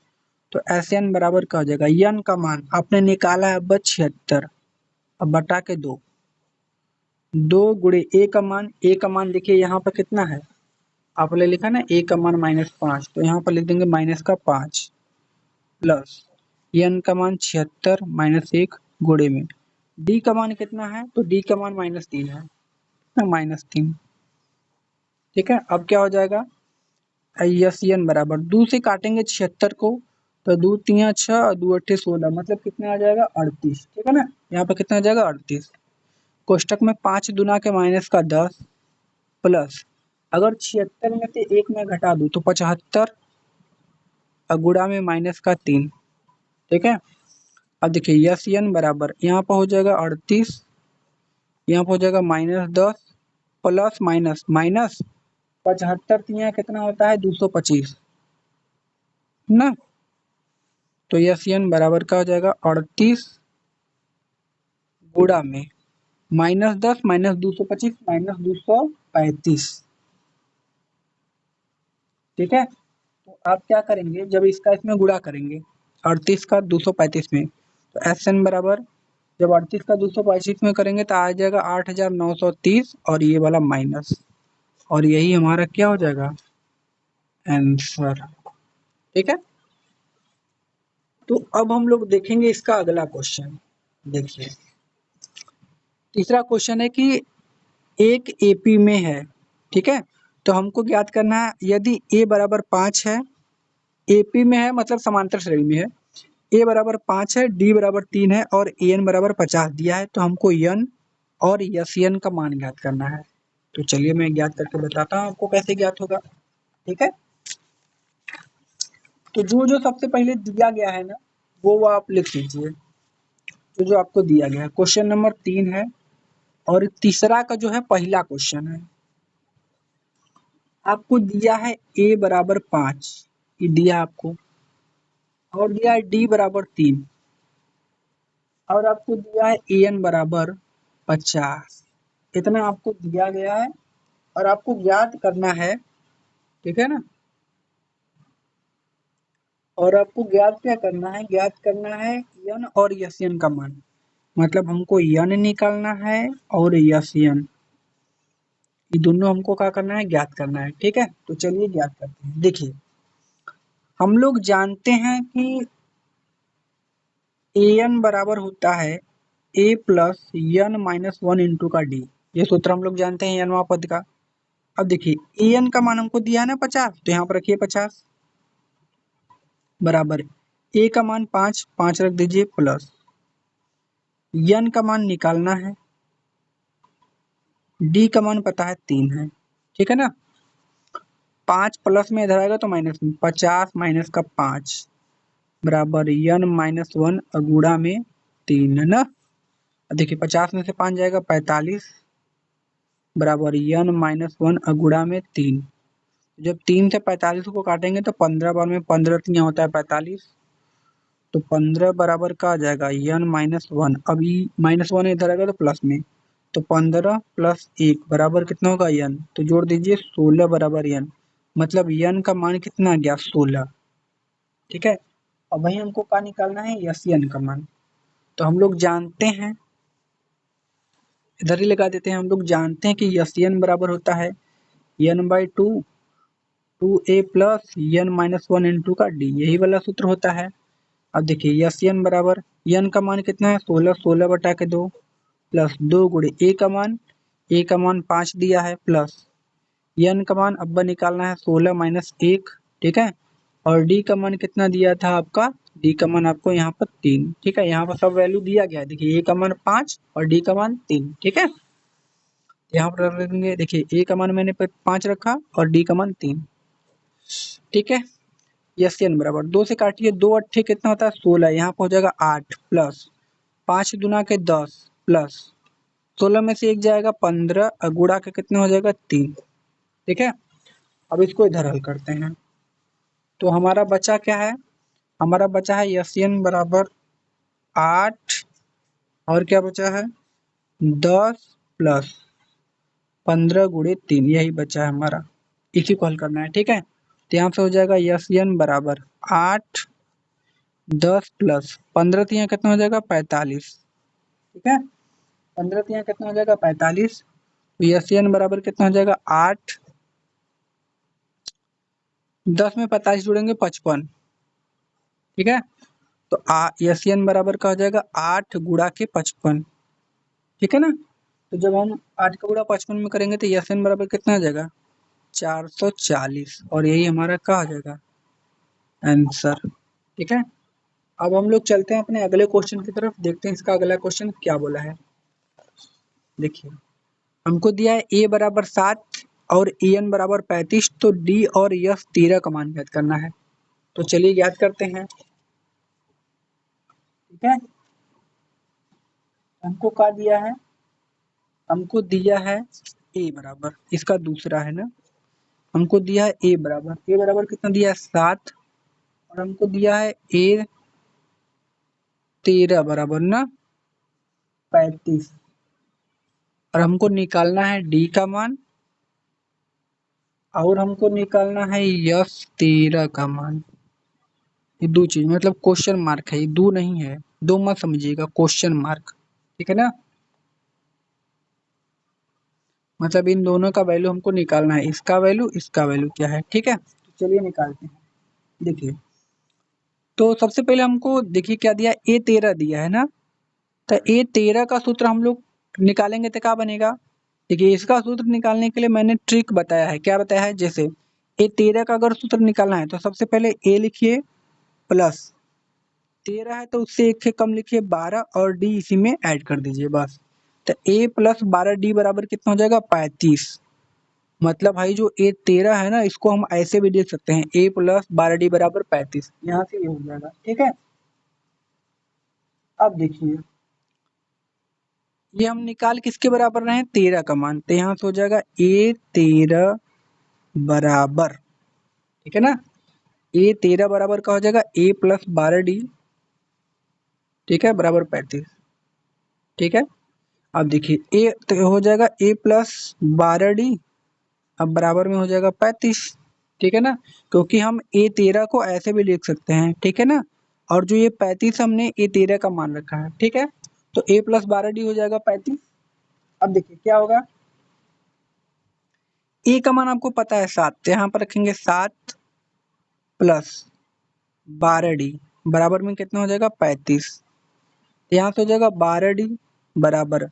तो एस एन बराबर क्या हो जाएगा, n का मान आपने निकाला है अब 76, अब बटा के 2, 2 गुणे ए का मान देखिए यहाँ पर कितना है, आपने लिखा ना ए का मान -5, तो यहाँ पर लिख देंगे -5 प्लस n का मान 76 -1 गुणे में डी का मान कितना है, तो डी का मान -3 है, -3। ठीक है, अब क्या हो जाएगा, यस एन बराबर 2 से काटेंगे 76 को, तो 2 3 6 और 2 8 16, मतलब कितना आ जाएगा 38। ठीक है ना, यहाँ पर कितना आ जाएगा 38, कोष्टक में 5 दुना के -10 प्लस, अगर 76 में से 1 में घटा दूं तो 75 और गुणा में -3। ठीक है, अब देखिए यस एन बराबर यहाँ पर हो जाएगा 38, यहाँ पर हो जाएगा -10 प्लस माइनस माइनस 75, यहाँ कितना होता है 225 ना, तो यस एन बराबर का हो जाएगा 38 गुणा में -10 -225 -235। ठीक है, तो आप क्या करेंगे जब इसका इसमें गुणा करेंगे 38 का 235 में, तो एस बराबर जब 38 का 225 में करेंगे तो आ जाएगा 8930 और ये वाला माइनस, और यही हमारा क्या हो जाएगा आंसर। ठीक है, तो अब हम लोग देखेंगे इसका अगला क्वेश्चन। देखिए तीसरा क्वेश्चन है कि एक एपी में है। ठीक है, तो हमको ज्ञात करना है यदि ए बराबर 5 है, एपी में है मतलब समांतर श्रेणी में है, ए बराबर 5 है, डी बराबर 3 है और एन बराबर 50 दिया है, तो हमको एन और यस एन का मान ज्ञात करना है। तो चलिए मैं ज्ञात करके बताता हूँ आपको कैसे ज्ञात होगा। ठीक है, तो जो सबसे पहले दिया गया है ना वो आप लिख लीजिए। तो जो आपको दिया गया है क्वेश्चन नंबर 3 है, और तीसरा का जो है पहला क्वेश्चन है। आपको दिया है ए बराबर 5, ये दिया आपको, और दिया है डी बराबर 3, और आपको दिया है ए एन बराबर 50। इतना आपको दिया गया है और आपको ज्ञात करना है। ठीक है ना, और आपको ज्ञात क्या करना है, ज्ञात करना है यन और यस एन का मान, मतलब हमको यन निकालना है और यस एन, ये दोनों हमको क्या करना है, ज्ञात करना है। ठीक है, तो चलिए ज्ञात करते हैं। देखिए हम लोग जानते हैं कि ए एन बराबर होता है A plus n minus 1 into का डी, ये सूत्र हम लोग जानते हैं एनवा पद का। अब देखिए ए एन का मान हमको दिया है ना 50, तो यहाँ पर रखिए 50 बराबर ए का मान 5, 5 रख दीजिए प्लस एन का मान निकालना है, डी का मान पता है 3 है। ठीक है ना, 5 प्लस में इधर आएगा तो माइनस में, 50 माइनस का 5 बराबर एन माइनस 1 और गुणा में 3 है ना। देखिए 50 में से 5 जाएगा 45 बराबर एन माइनस 1 और गुणा में 3। जब 3 से 45 को काटेंगे तो 15 बार में 15 तिया होता है 45, तो 15 बराबर का आ जाएगा एन माइनस 1, अभी माइनस 1 इधर आएगा तो प्लस में, तो 15 प्लस 1 बराबर कितना होगा एन, तो जोड़ दीजिए 16 बराबर एन, मतलब एन का मान कितना आ गया 16। ठीक है, अब वही हमको क्या निकालना है, यस एन का मान। तो हम लोग जानते हैं, इधर ही लगा देते हैं, हम लोग जानते हैं कि यस एन बराबर होता है n by 2 2a plus n minus 1 into का डी, यही वाला सूत्र होता है। अब देखिए यस एन बराबर एन का मान कितना है 16, 16 बटा के 2 प्लस 2 गुणे ए का मान, ए का मान 5 दिया है प्लस एन का मान अब निकालना है 16 माइनस 1। ठीक है, और डी का मान कितना दिया था आपका, डी का मान आपको यहाँ पर 3। ठीक है, यहाँ पर सब वैल्यू दिया गया है, देखिए ए का मान 5 और डी का मान 3। ठीक है, यहाँ पर रख देंगे, देखिए ए का मान मैंने 5 रखा और डी का मान 3। ठीक है, यस एन बराबर 2 से काटिए, 2 अट्ठे कितना होता है 16, यहाँ पर हो जाएगा 8 प्लस 5 दुना के 10 प्लस 16 में से एक जाएगा 15 और गुणा के कितना हो जाएगा 3। ठीक है, अब इसको इधर हल करते हैं, तो हमारा बचा क्या है, हमारा बचा है यस एन बराबर 8 और क्या बचा है 10 प्लस 15 गुणे 3, यही बचा है हमारा, इसी को हल करना है। ठीक है, तो यहाँ से हो जाएगा यस एन बराबर 8 10 प्लस 15 तिया कितना हो जाएगा 45। ठीक है, 15 तिया कितना हो जाएगा 45, तो यस एन बराबर कितना हो जाएगा 8, 10 में 45 जोड़ेंगे 55। ठीक है, तो यस एन बराबर का हो जाएगा 8 गुणा के 55। ठीक है ना, तो जब हम 8 का गुणा 55 में करेंगे तो यस एन बराबर कितना आ जाएगा 440, और यही हमारा क्या आ जाएगा आंसर। ठीक है, अब हम लोग चलते हैं अपने अगले क्वेश्चन की तरफ, देखते हैं इसका अगला क्वेश्चन क्या बोला है। देखिए हमको दिया है ए बराबर 7 और ए एन बराबर 35, तो डी और यस 13 का मान ज्ञात करना है। तो चलिए ज्ञात करते हैं। ठीक है, हमको क्या दिया है, हमको दिया है ए बराबर, इसका दूसरा है ना, हमको दिया है ए बराबर कितना दिया है 7, और हमको दिया है ए 13 बराबर ना 35। और हमको निकालना है डी का मान और हमको निकालना है यस 13 का मान। ये दो चीज मतलब क्वेश्चन मार्क है, ये दो नहीं है, दो मत समझिएगा, क्वेश्चन मार्क, ठीक है ना। मतलब इन दोनों का वैल्यू हमको निकालना है, इसका वैल्यू क्या है, ठीक है। तो चलिए निकालते हैं। देखिए तो सबसे पहले हमको देखिए क्या दिया, A13 दिया है ना। तो A13 का सूत्र हम लोग निकालेंगे तो क्या बनेगा। देखिए इसका सूत्र निकालने के लिए मैंने ट्रिक बताया है, क्या बताया है, जैसे A13 का अगर सूत्र निकालना है तो सबसे पहले A लिखिए प्लस 13 है तो उससे एक से कम लिखिए 12 और D इसी में ऐड कर दीजिए बस। तो A प्लस 12D बराबर कितना हो जाएगा 35। मतलब भाई जो A13 है ना इसको हम ऐसे भी देख सकते हैं A प्लस 12D बराबर 35, यहाँ से ये हो जाएगा, ठीक है। अब देखिए ये हम निकाल किसके बराबर रहे हैं 13 का मान, तो यहाँ से हो जाएगा A13 बराबर, ठीक है ना। A13 बराबर का हो जाएगा A प्लस 12D, ठीक है, बराबर 35, ठीक है। अब देखिए A तो हो जाएगा A प्लस 12D, अब बराबर में हो जाएगा 35, ठीक है ना। क्योंकि हम A13 को ऐसे भी लिख सकते हैं, ठीक है ना। और जो ये 35 हमने A13 का मान रखा है, ठीक है। तो A प्लस 12D हो जाएगा 35। अब देखिए क्या होगा, ए का मान आपको पता है 7, तो यहाँ पर रखेंगे 7 प्लस 12D बराबर में कितना हो जाएगा 35। तो यहाँ से हो जाएगा 12D बराबर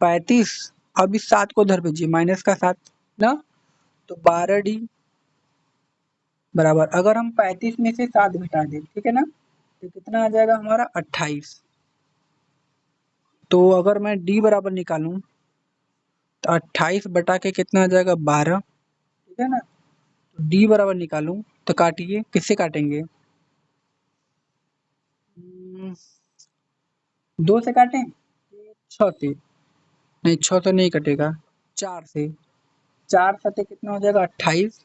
35। अब इस 7 को उधर भेजिए माइनस का 7 ना, तो 12D बराबर अगर हम 35 में से 7 घटा दें, ठीक है ना, तो कितना आ जाएगा हमारा 28। तो अगर मैं D बराबर निकालूं तो 28 बटा के कितना आ जाएगा 12, ठीक है ना। तो D बराबर निकालूं तो काटिए, किससे काटेंगे, 2 से काटें, 6 से, नहीं 6 से नहीं कटेगा, 4 से, 4 सते कितना हो जाएगा 28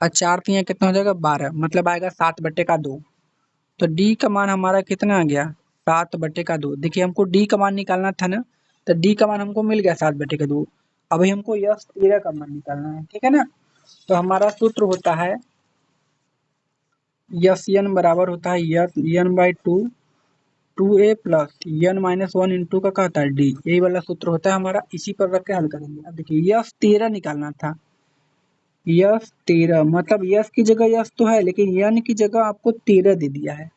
और 4 तिया कितना हो जाएगा 12, मतलब आएगा 7/2। तो डी का मान हमारा कितना आ गया 7/2। देखिए हमको डी का मान निकालना था ना, तो डी का मान हमको मिल गया 7/2। अभी हमको यस 13 का मान निकालना है, ठीक है ना। तो हमारा सूत्र होता है यस एन बराबर होता है S n by 2 a plus n minus 1 into का क्या होता है डी, यही वाला सूत्र होता है हमारा, इसी पर रख के हल करेंगे। अब देखिए यस 13 निकालना था, यस 13 मतलब यस की जगह यस तो है लेकिन यन की जगह आपको 13 दे दिया है,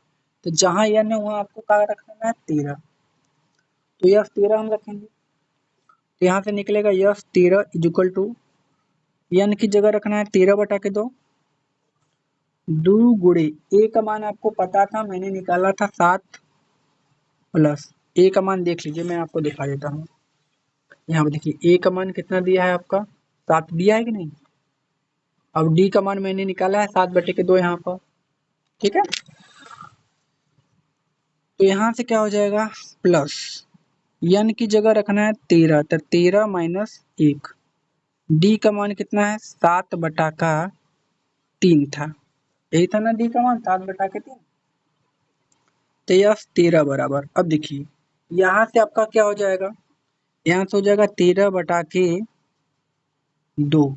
तो जहां यन है वहां आपको क्या रखना है 13। तो यस 13 हम रखेंगे, तो यहाँ से निकलेगा यस 13 इजिकल टू यन की जगह रखना है 13/2, 2 गुणे ए का मान आपको पता था, मैंने निकाला था 7 प्लस ए का मान देख लीजिए, मैं आपको दिखा देता हूँ। यहाँ पे देखिए ए का मान कितना दिया है आपका 7 दिया है कि नहीं। अब डी का मान मैंने निकाला है 7/2 यहाँ पर, ठीक है। तो यहाँ से क्या हो जाएगा प्लस यन की जगह रखना है 13, तो 13 माइनस 1, डी का मान कितना है 7/3 था, यही था ना डी का मान 7/3। तो यह 13 बराबर, अब देखिए यहाँ से आपका क्या हो जाएगा, यहाँ से हो जाएगा 13/2,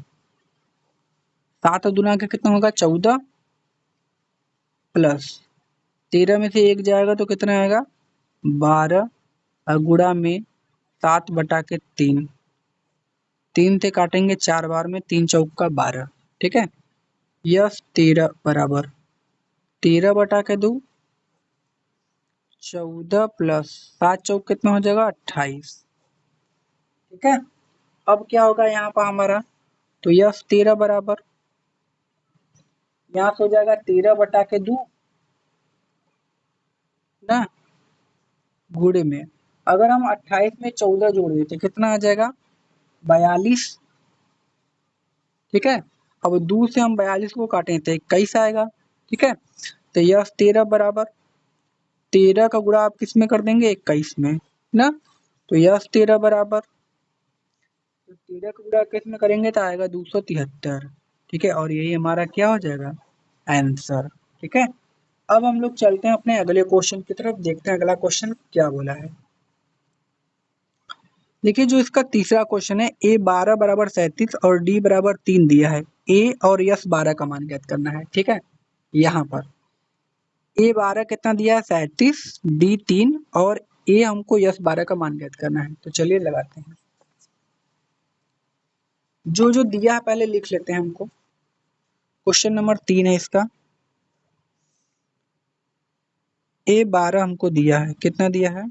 7 दुना का कितना होगा 14 प्लस 13 में से 1 जाएगा तो कितना आएगा 12 और गुणा में 7/3, 3 से काटेंगे 4 बार में, 3 चौका 12, ठीक है। यस 13 बराबर 13/2 14 प्लस 7 चौक कितना हो जाएगा 28, ठीक है। अब क्या होगा यहाँ पर हमारा, तो यस 13 बराबर यहाँ से हो जाएगा 13/2 ना, गुणे में अगर हम 28 में 14 जोड़ देते कितना आ जाएगा 42, ठीक है। अब 2 से हम 42 को काटें तो 21 आएगा, ठीक है। तो यस 13 बराबर 13 का गुणा आप किस में कर देंगे 21 में ना, तो यस 13 बराबर, तो 13 का गुणा किस में करेंगे तो आएगा 273, ठीक है। और यही हमारा क्या हो जाएगा आंसर, ठीक है। अब हम लोग चलते हैं अपने अगले क्वेश्चन की तरफ, देखते हैं अगला क्वेश्चन क्या बोला है। देखिए जो इसका तीसरा क्वेश्चन है, ए 12 बराबर 37 और डी बराबर 3 दिया है। ए और यस 12 का मान ज्ञात करना है। ठीक है, यहाँ पर ए 12 कितना दिया है 37, डी 3 और ए हमको यस 12 का मान ज्ञात करना है। तो चलिए लगाते हैं। जो जो दिया है पहले लिख लेते हैं हमको। क्वेश्चन नंबर 3 है इसका। ए 12 हमको दिया है, कितना दिया है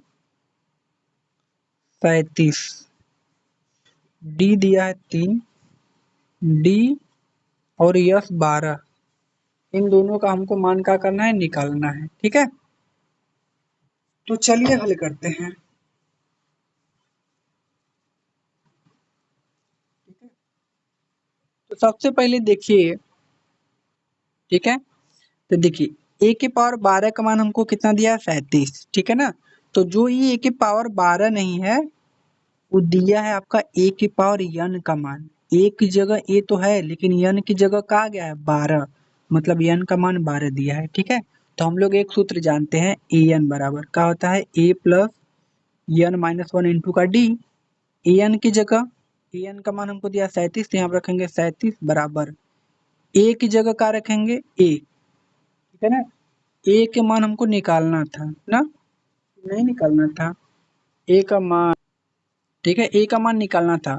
37, डी दिया है 3, डी और यस 12, इन दोनों का हमको मान क्या करना है, निकालना है। ठीक है, तो चलिए हल करते हैं। ठीक है, तो सबसे पहले देखिए। ठीक है, तो देखिए ए के पावर 12 का मान हमको कितना दिया है 37। ठीक है ना, तो जो ये ए के पावर 12 नहीं है वो दिया है आपका ए की पावर यन का मान। ए की जगह ए तो है लेकिन यन की जगह कहा गया है 12, मतलब यन का मान 12 दिया है। ठीक है, तो हम लोग एक सूत्र जानते हैं, ए एन बराबर क्या होता है, A plus N minus one into का डी। ए एन की जगह ए एन का मान हमको दिया 37, तो यहाँ पर रखेंगे 37 बराबर ए की जगह क्या रखेंगे, ए। ठीक है ना, ए के मान हमको निकालना था ना, नहीं निकालना था ए का मान। ठीक है, ए का मान निकालना था।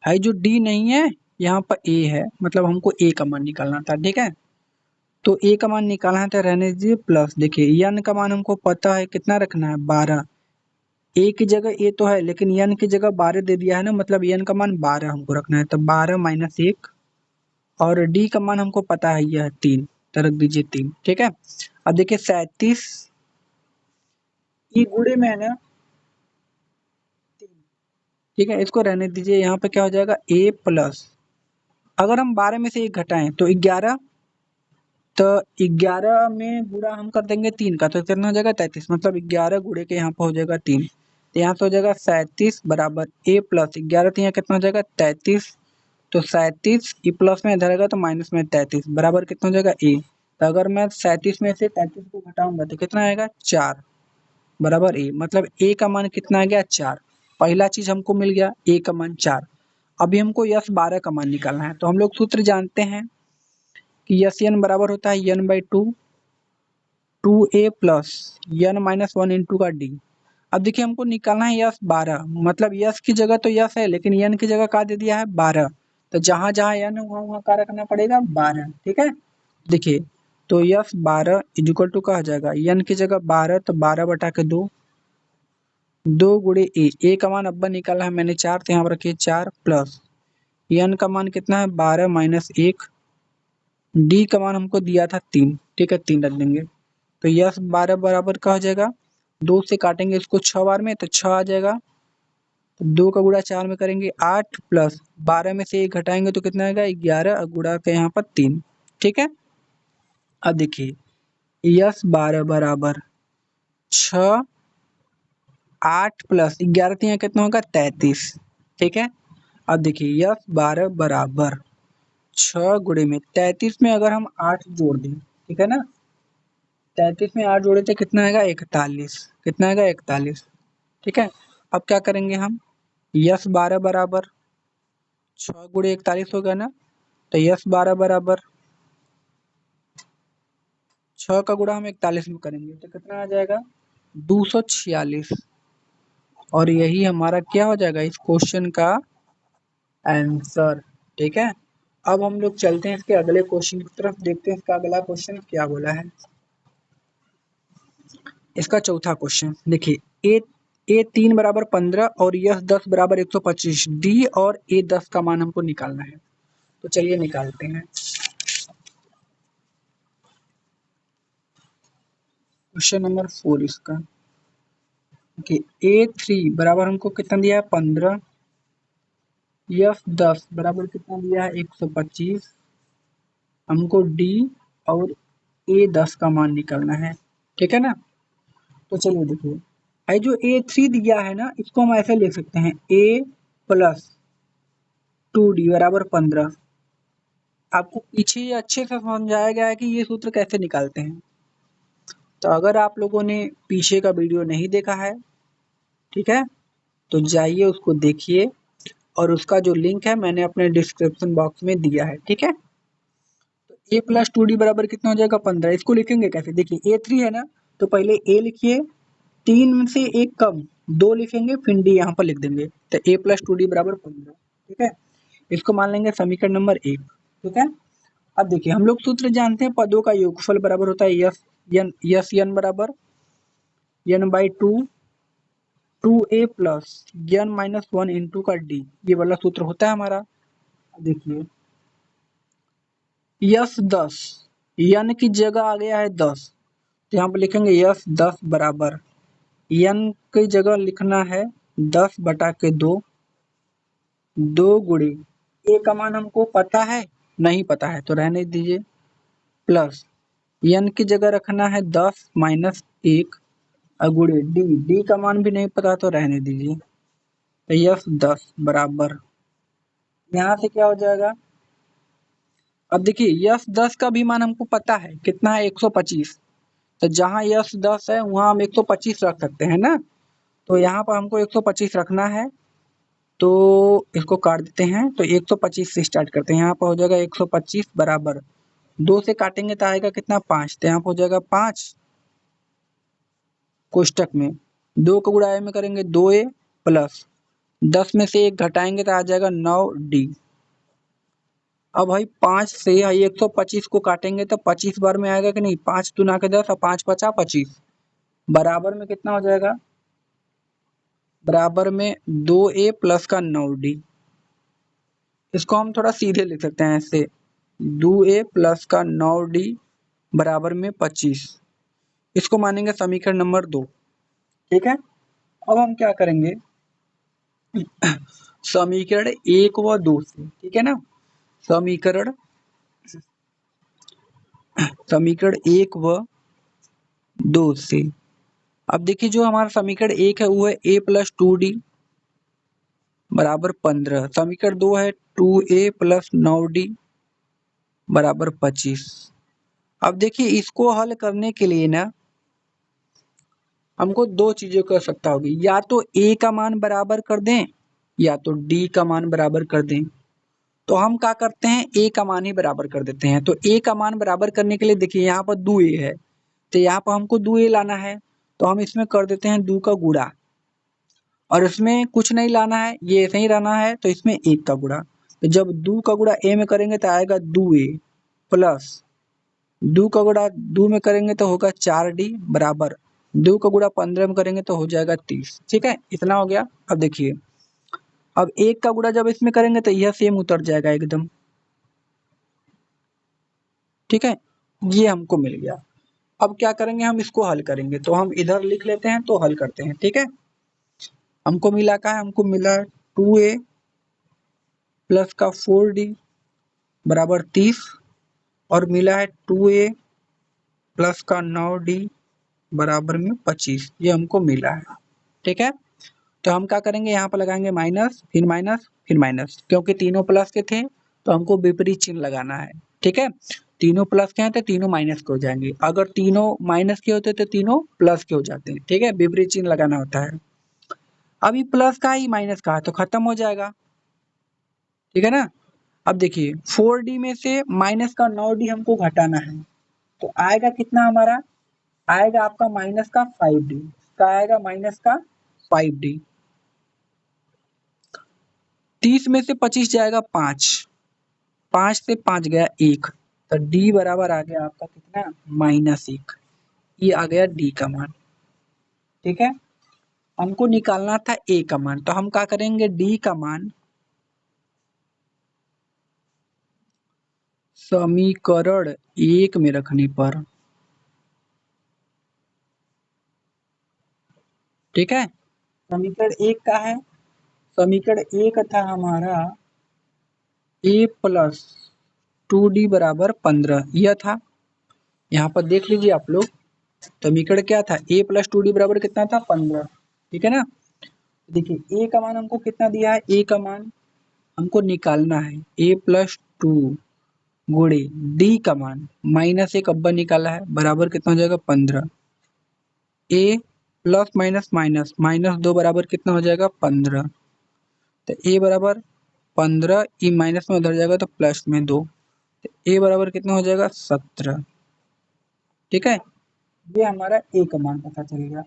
है जो डी नहीं है, यहाँ पर ए है, मतलब हमको ए का मान निकालना था। ठीक है, तो ए का मान निकालना है तो रहने दीजिए प्लस। देखिए यन का मान हमको पता है कितना रखना है 12, ए की जगह ए तो है लेकिन यन की जगह 12 दे दिया है ना, मतलब यन का मान 12 हमको रखना है। तो 12 माइनस 1 और डी का मान हमको पता है यह 3, तो रख दीजिए 3। ठीक है, अब देखिए 37 ई गुणे में है ना 3। ठीक है, इसको रहने दीजिए। यहाँ पे क्या हो जाएगा ए प्लस, अगर हम 12 में से एक घटाएं तो 11, तो 11 में गुणा हम कर देंगे 3 का, तो कितना हो जाएगा 33, मतलब 11 गुणे के यहाँ पे हो जाएगा 3, तो यहाँ से हो जाएगा 37 बराबर ए प्लस 11, तो यहाँ कितना हो जाएगा 33, तो 37 ई प्लस में इधर आएगा तो माइनस में 33 बराबर कितना हो जाएगा ए। तो अगर मैं 37 में से 33 को घटाऊंगा तो कितना आएगा 4 बराबर ए, मतलब ए का मान कितना आ गया 4। पहला चीज हमको मिल गया ए का मान 4। अभी हमको यस 12 का मान निकालना है, तो हम लोग सूत्र जानते हैं कि यस एन बराबर होता है n by two a plus n minus one into का डी। अब देखिए हमको निकालना है यस 12, मतलब यस की जगह तो यस है लेकिन एन की जगह क्या दे दिया है 12, तो जहां जहां एन है वहां वहां क्या रखना पड़ेगा 12। ठीक है, देखिए तो यस 12 इजिकल टू का हो जाएगा एन की जगह 12, तो 12 बटा के 2, 2 गुणे ए का मान अब्बा निकाला है मैंने 4, तो यहाँ पर रखिए 4 प्लस एन का मान कितना है 12 माइनस 1, डी का मान हमको दिया था 3। ठीक है, 3 रख देंगे, तो यस 12 बराबर का हो जाएगा, 2 से काटेंगे इसको 6 बार में तो 6 आ जाएगा, तो 2 का गुणा 4 में करेंगे 8 प्लस 12 में से 1 घटाएंगे तो कितना आएगा 11 और गुणा के यहाँ पर 3। ठीक है, अब देखिए यस 12 बराबर 6, 8 प्लस 11, तो यहाँ कितना होगा 33। ठीक है, अब देखिए यस 12 बराबर 6 गुणे में 33 में अगर हम 8 जोड़ दें, ठीक है ना, 33 में 8 जोड़े तो कितना आएगा 41, कितना आएगा 41। ठीक है, अब क्या करेंगे हम, यस 12 बराबर 6 गुणे 41 हो गया ना, तो यस 12 बराबर 6 का गुणा हम 41 में करेंगे तो कितना आ जाएगा 246, और यही हमारा क्या हो जाएगा इस क्वेश्चन का आंसर। ठीक है, अब हम लोग चलते हैं इसके अगले क्वेश्चन की तरफ, देखते हैं इसका अगला क्वेश्चन क्या बोला है। इसका चौथा क्वेश्चन देखिए ए 3 बराबर 15 और यस 10 बराबर 125, डी और ए 10 का मान हमको निकालना है, तो चलिए निकालते हैं। क्वेश्चन नंबर 4 इसका कि ए 3 बराबर हमको कितना दिया है 15, यस 10 बराबर कितना दिया है 125, हमको डी और ए 10 का मान निकालना है। ठीक है ना, तो चलिए देखिए ये जो ए 3 दिया है ना, इसको हम ऐसे लिख सकते हैं ए प्लस 2d बराबर 15। आपको पीछे ये अच्छे से समझाया गया है कि ये सूत्र कैसे निकालते हैं, तो अगर आप लोगों ने पीछे का वीडियो नहीं देखा है, ठीक है, तो जाइए उसको देखिए और उसका जो लिंक है मैंने अपने डिस्क्रिप्शन बॉक्स में दिया है, ठीक है। तो ए प्लस टू डी बराबर कितना हो जाएगा 15। इसको लिखेंगे कैसे, देखिए ए थ्री है ना, तो पहले ए लिखिए, 3 से 1 कम 2 लिखेंगे, फिर डी यहाँ पर लिख देंगे, तो ए प्लस टू डी बराबर 15, ठीक है। इसको मान लेंगे समीकरण नंबर 1, ठीक है। अब देखिए हम लोग सूत्र जानते हैं, पदों का योगफल बराबर होता है यस एन बराबर n by two a plus n minus one into का डी, ये वाला सूत्र होता है हमारा। देखिए यस 10, एन की जगह आ गया है 10, तो यहाँ पर लिखेंगे यस 10 बराबर एन की जगह लिखना है 10 बटा के 2, 2 गुणे ए का मान हमको पता है, नहीं पता है तो रहने दीजिए, प्लस एन की जगह रखना है 10 माइनस 1 गुणे डी का मान भी नहीं पता तो रहने दीजिए, तो यस 10 बराबर यहाँ से क्या हो जाएगा। अब देखिए यस 10 का भी मान हमको पता है कितना है 125, तो जहाँ यस 10 है वहाँ हम 125 रख सकते हैं ना, तो यहाँ पर हमको 125 रखना है, तो इसको काट देते हैं, तो 125 से स्टार्ट करते हैं। यहाँ पर हो जाएगा 125 बराबर 2 से काटेंगे तो आएगा कितना 5, तो यहाँ पर हो जाएगा 5 कोष्टक में 2 को गुणा में करेंगे 2a प्लस 10 में से 1 घटाएंगे तो आ जाएगा 9d। अब भाई 5 से 125 को काटेंगे तो 25 बार में आएगा कि नहीं, 5 दूना के 10 और 5 पचा 25, बराबर में कितना हो जाएगा, बराबर में 2a प्लस का 9d। इसको हम थोड़ा सीधे लिख सकते हैं ऐसे, 2a प्लस का 9d बराबर में 25, इसको मानेंगे समीकरण नंबर 2, ठीक है। अब हम क्या करेंगे समीकरण 1 व 2 से, ठीक है ना, समीकरण 1 व 2 से। अब देखिए जो हमारा समीकरण 1 है वो है a प्लस 2d बराबर 15, समीकरण 2 है 2a प्लस 9d बराबर 25। अब देखिए इसको हल करने के लिए ना हमको दो चीजों की आवश्यकता होगी, या तो a का मान बराबर कर दें या तो d का मान बराबर कर दें। तो हम क्या करते हैं a का मान ही बराबर कर देते हैं। तो a का मान बराबर करने के लिए देखिए यहाँ पर 2a है, तो यहाँ पर हमको 2a लाना है, तो हम इसमें कर देते हैं 2 का गुणा, और इसमें कुछ नहीं लाना है, ये ऐसे ही रहना है, तो इसमें 1 का गुणा। तो जब 2 का गुणा a में करेंगे तो आएगा 2a प्लस 2 का गुणा 2 में करेंगे तो होगा 4d बराबर 2 का गुणा 15 में करेंगे तो हो जाएगा 30, ठीक है, इतना हो गया। अब देखिए अब 1 का गुणा जब इसमें करेंगे तो यह सेम उतर जाएगा एकदम, ठीक है, ये हमको मिल गया। अब क्या करेंगे हम इसको हल करेंगे, तो हम इधर लिख लेते हैं तो हल करते हैं, ठीक है। हमको मिला क्या है, हमको मिला 2a प्लस का 4d बराबर 30 और मिला है 2a प्लस का 9d बराबर में 25, ये हमको मिला है, ठीक है। तो हम क्या करेंगे यहाँ पर लगाएंगे माइनस फिर माइनस फिर माइनस, क्योंकि तीनों प्लस के थे तो हमको विपरीत चिन्ह लगाना है, ठीक है। तीनों प्लस के हैं तो तीनों माइनस के हो जाएंगे, अगर तीनों माइनस के होते तो तीनों प्लस के हो जाते हैं, ठीक है, विपरीत चिन्ह लगाना होता है। अभी प्लस का ही माइनस का है तो खत्म हो जाएगा, ठीक है ना। अब देखिए 4d में से माइनस का 9d हमको घटाना है, तो आएगा कितना हमारा, आएगा आपका माइनस का 5d, का आएगा माइनस का 5d। 30 में से 25 जाएगा 5, 5 से 5 गया 1, तो d बराबर आ गया आपका कितना -1, ये आ गया d का मान, ठीक है। हमको निकालना था a का मान, तो हम क्या करेंगे d का मान समीकरण 1 में रखने पर, ठीक है। समीकरण 1 का है, समीकरण 1 था हमारा a प्लस 2d बराबर 15, यह था। यहाँ पर देख लीजिए आप लोग, समीकरण क्या था, a प्लस 2d बराबर कितना था 15, ठीक है ना। देखिए a का मान हमको कितना दिया है, a का मान हमको निकालना है a प्लस 2 गुणे d का मान -1 अब्बा निकाला है बराबर कितना हो जाएगा 15, a plus minus minus, minus 2 बराबर कितना हो जाएगा 15। तो ए बराबर 15, ई माइनस में उधर जाएगा तो प्लस में 2, तो ए बराबर कितना हो जाएगा 17। ठीक है, ये हमारा ए का मान पता चल गया।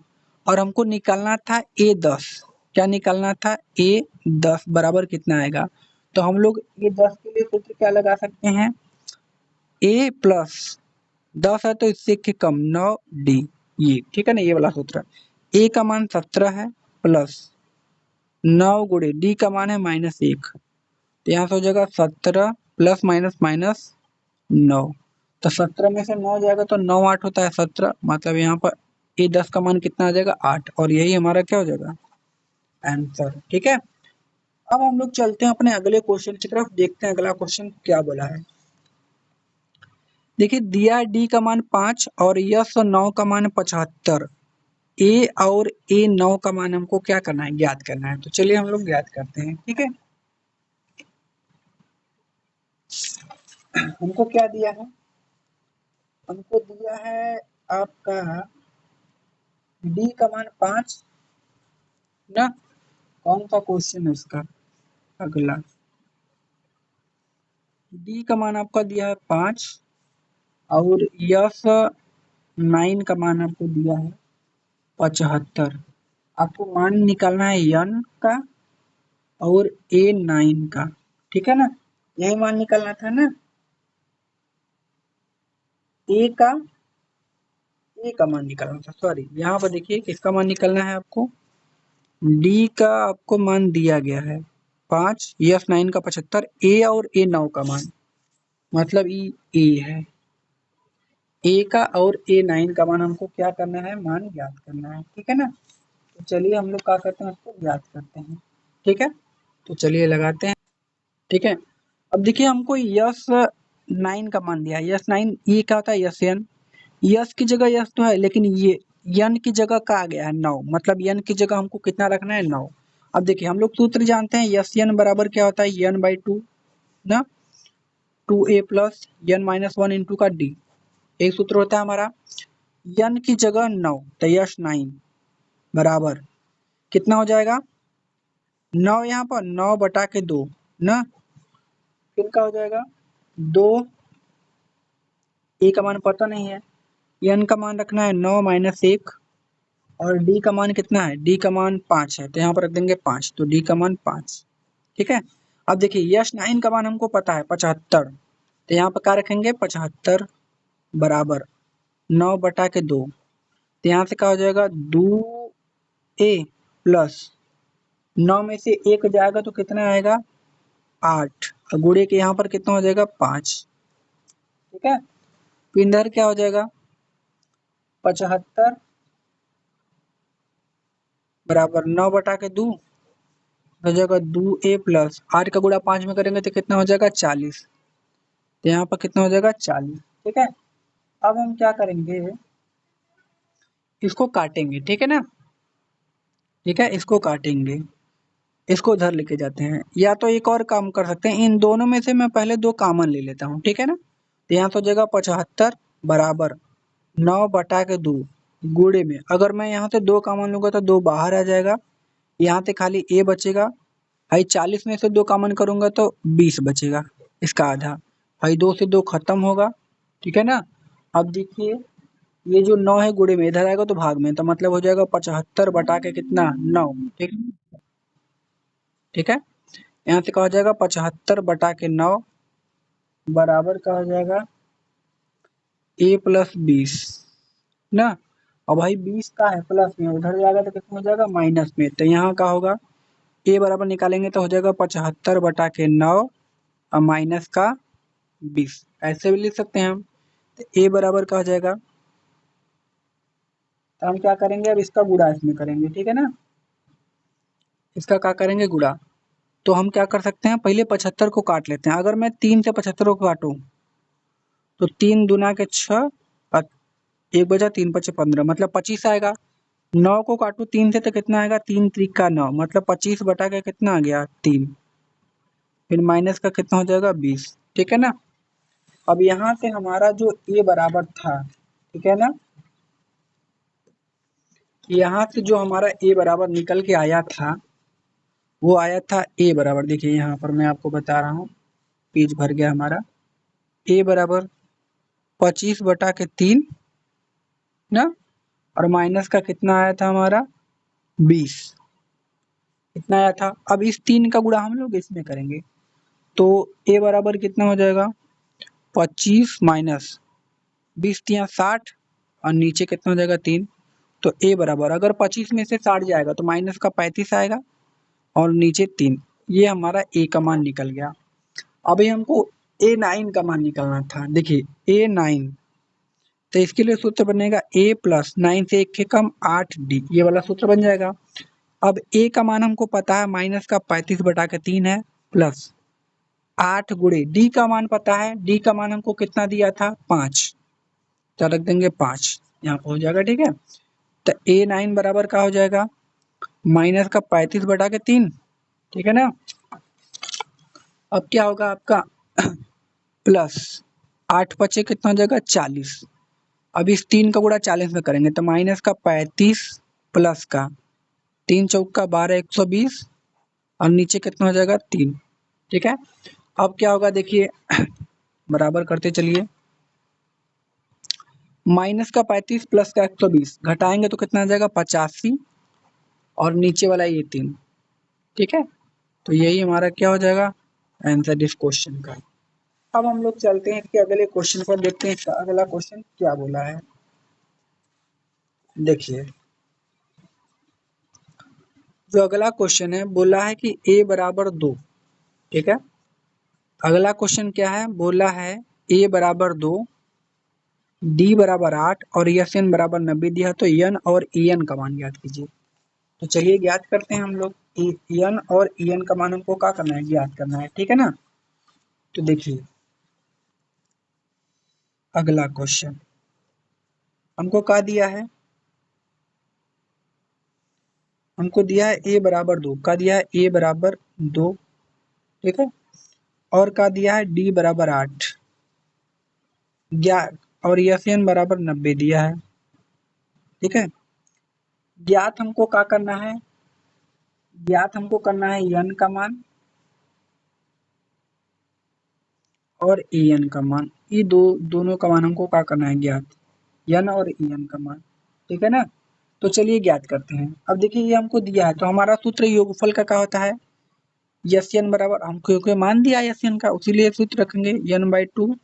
और हमको निकालना था ए 10। क्या निकालना था? ए 10 बराबर कितना आएगा? तो हम लोग ए 10 के लिए सूत्र क्या लगा सकते हैं? ए प्लस 10 है तो इससे के कम 9 डी, ये ठीक है ना, ये वाला सूत्र। ए का मान 17 है प्लस 9 गुणे डी का मान है -1, तो यहाँ से हो जाएगा 17 प्लस माइनस माइनस 9। तो 17 में से 9 जाएगा तो 9 8 होता है 17, मतलब यहाँ पर ए 10 का मान कितना आ जाएगा 8, और यही हमारा क्या हो जाएगा आंसर। ठीक है, अब हम लोग चलते हैं अपने अगले क्वेश्चन की तरफ, देखते हैं अगला क्वेश्चन क्या बोला है। देखिए दिया डी का मान 5 और यस 9 का मान 75। ए और ए 9 का मान हमको क्या करना है? ज्ञात करना है। तो चलिए हम लोग ज्ञात करते हैं। ठीक है, हमको क्या दिया है? हमको दिया है आपका डी का मान 5 ना। कौन सा क्वेश्चन है इसका? अगला डी का मान आपका दिया है 5 और यस 9 का मान आपको दिया है 75। आपको मान निकालना है एन का और ए 9 का। ठीक है ना, यही मान निकालना था ना। ए का ए का मान निकालना था, सॉरी, यहाँ पर देखिए किसका मान निकालना है आपको? डी का आपको मान दिया गया है 5, यस 9 का 75, ए और ए 9 का मान, मतलब ए है। ए का और ए 9 का मान हमको क्या करना है? मान ज्ञात करना है। ठीक है ना, तो चलिए हम लोग क्या करते हैं, उसको ज्ञात करते हैं। ठीक है, तो चलिए लगाते हैं। ठीक है, अब देखिए हमको यस 9 का मान दिया है। यस 9 ये क्या होता है? S N. यस की जगह यस तो है, लेकिन ये यन की जगह का आ गया है 9, मतलब यन की जगह हमको कितना रखना है? 9। अब देखिए हम लोग सूत्र जानते हैं, यस एन बराबर क्या होता है? एन बाई 2 ना, 2a plus n minus 1 into का डी, एक सूत्र होता है हमारा। यन की जगह 9, तो यस 9 बराबर कितना हो जाएगा? 9 यहाँ पर 9 बटा के 2 ना, फिर क्या हो जाएगा 2। ए का मान पता नहीं है, एन का मान रखना है 9 माइनस 1, और डी का मान कितना है? डी का मान 5 है, तो यहाँ पर रख देंगे 5, तो डी का मान 5। ठीक है, अब देखिए यश 9 का मान हमको पता है 75, तो यहाँ पर क्या रखेंगे? 75 बराबर 9 बटा के 2, तो यहाँ से क्या हो जाएगा 2a प्लस 9 में से 1 जाएगा तो कितना आएगा 8, और गुणे के यहाँ पर कितना हो जाएगा 5। ठीक है, तो इधर क्या हो जाएगा 75 बराबर 9 बटा के 2 हो जाएगा 2a प्लस 8 का गुणा 5 में करेंगे तो कितना हो जाएगा 40, तो यहाँ पर कितना हो जाएगा 40। ठीक है, अब हम क्या करेंगे, इसको काटेंगे। ठीक है ना, ठीक है, इसको काटेंगे, इसको उधर लेके जाते हैं, या तो एक और काम कर सकते हैं, इन दोनों में से मैं पहले 2 कॉमन ले लेता हूँ। ठीक है ना, तो यहाँ से हो जाएगा 75 बराबर 9 बटा के 2 गुणे में, अगर मैं यहाँ से 2 कॉमन लूंगा तो 2 बाहर आ जाएगा, यहाँ से खाली ए बचेगा। भाई 40 में से 2 कॉमन करूंगा तो 20 बचेगा, इसका आधा। भाई 2 से 2 खत्म होगा। ठीक है ना, अब देखिए ये जो 9 है गुणे में इधर आएगा तो भाग में, तो मतलब हो जाएगा 75 बटा के कितना 9। ठीक, ठीक है, यहाँ से क्या हो जाएगा 75 बटा के 9 बराबर का हो जाएगा ए प्लस 20 ना। और भाई 20 का है प्लस में, उधर जाएगा तो कितना हो जाएगा माइनस में, तो यहाँ का होगा ए बराबर निकालेंगे तो हो जाएगा 75 बटा के 9 और माइनस का 20, ऐसे भी लिख सकते हैं हम। तो ए बराबर का हो जाएगा, तो हम क्या करेंगे, अब इसका गुणा इसमें करेंगे। ठीक है ना, इसका क्या करेंगे गुणा, तो हम क्या कर सकते हैं, पहले 75 को काट लेते हैं। अगर मैं 3 से 75 को काटूं तो 3 दूना के 6 और 1 बचा 3 पचे 15, मतलब 25 आएगा। 9 को काटू 3 से तो कितना आएगा, 3 त्रिक का 9, मतलब 25 बटा के कितना आ गया 3, फिर माइनस का कितना हो जाएगा 20। ठीक है ना, अब यहाँ से हमारा जो ए बराबर था, ठीक है ना, यहाँ से जो हमारा ए बराबर निकल के आया था वो आया था ए बराबर, देखिए यहाँ पर मैं आपको बता रहा हूँ, पेज भर गया हमारा। ए बराबर 25/3 ना, और माइनस का कितना आया था हमारा 20, कितना आया था। अब इस 3 का गुणा हम लोग इसमें करेंगे तो ए बराबर कितना हो जाएगा 25 माइनस 20 तिया 60 और नीचे कितना हो जाएगा 3। तो ए बराबर अगर 25 में से 60 जाएगा तो माइनस का 35 आएगा और नीचे 3। ये हमारा ए का मान निकल गया। अभी हमको A9 का मान निकालना था। देखिए A9, तो इसके लिए सूत्र बनेगा a प्लस 9 से 1 के कम 8d, ये वाला सूत्र बन जाएगा। अब a का मान हमको पता है माइनस का 35/3 है प्लस 8 गुणे d का मान पता है, d का मान हमको कितना दिया था 5, तो रख देंगे 5 यहाँ पर हो जाएगा। ठीक है, तो A9 बराबर का हो जाएगा माइनस का 35/3, ठीक है ना। अब क्या होगा आपका प्लस 8 पचे कितना हो जाएगा 40। अब इस 3 का गुणा 40 में करेंगे तो माइनस का 35 प्लस का 3 चौका 12 120 और नीचे कितना हो जाएगा 3। ठीक है, अब क्या होगा देखिए बराबर करते चलिए, माइनस का 35 प्लस का 120 घटाएंगे तो कितना आ जाएगा 85 और नीचे वाला ये 3। ठीक है, तो यही हमारा क्या हो जाएगा आंसर इस क्वेश्चन का। अब हम लोग चलते हैं कि अगले क्वेश्चन पर, देखते हैं अगला क्वेश्चन क्या बोला है। देखिए जो अगला क्वेश्चन है बोला है कि a बराबर 2। ठीक है, अगला क्वेश्चन क्या है, बोला है a बराबर 2, d बराबर 8 और एन बराबर 90 दिया, तो एन और एन का मान ज्ञात कीजिए। तो चलिए ज्ञात करते हैं हम लोग, एन और एन का मान हमको क्या करना है ज्ञात करना है। ठीक है ना, तो देखिए अगला क्वेश्चन हमको क्या दिया है, हमको दिया है a बराबर 2, का दिया है a बराबर 2। ठीक है, और का दिया है d बराबर 8 और एन बराबर 90 दिया है। ठीक है, ज्ञात हमको क्या करना है, ज्ञात हमको करना है n का मान और en का मान, ये दोनों का मान हमको क्या करना है ज्ञात, n और en का मान। ठीक है ना, तो चलिए ज्ञात करते हैं। अब देखिए ये हमको दिया है तो हमारा सूत्र योगफल का क्या होता है, यस एन बराबर, हमको क्योंकि मान दिया यस एन का उसीलिए सूत्र रखेंगे n/2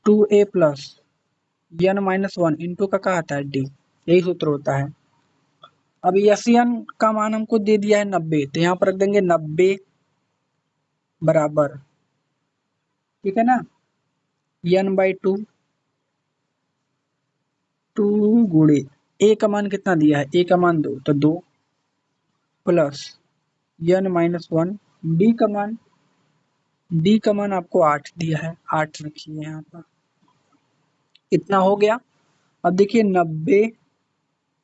2a plus n-1 into का क्या आता है d, यही सूत्र होता है। अब यस एन का मान हमको दे दिया है 90, तो यहाँ पर रख देंगे 90 बराबर, ठीक है ना, n/2 2 गुणे ए का मान कितना दिया है, ए का मान 2, तो 2 प्लस n-1 डी का मान, डी का मान आपको 8 दिया है, 8 रखिए यहाँ पर, इतना हो गया। अब देखिए 90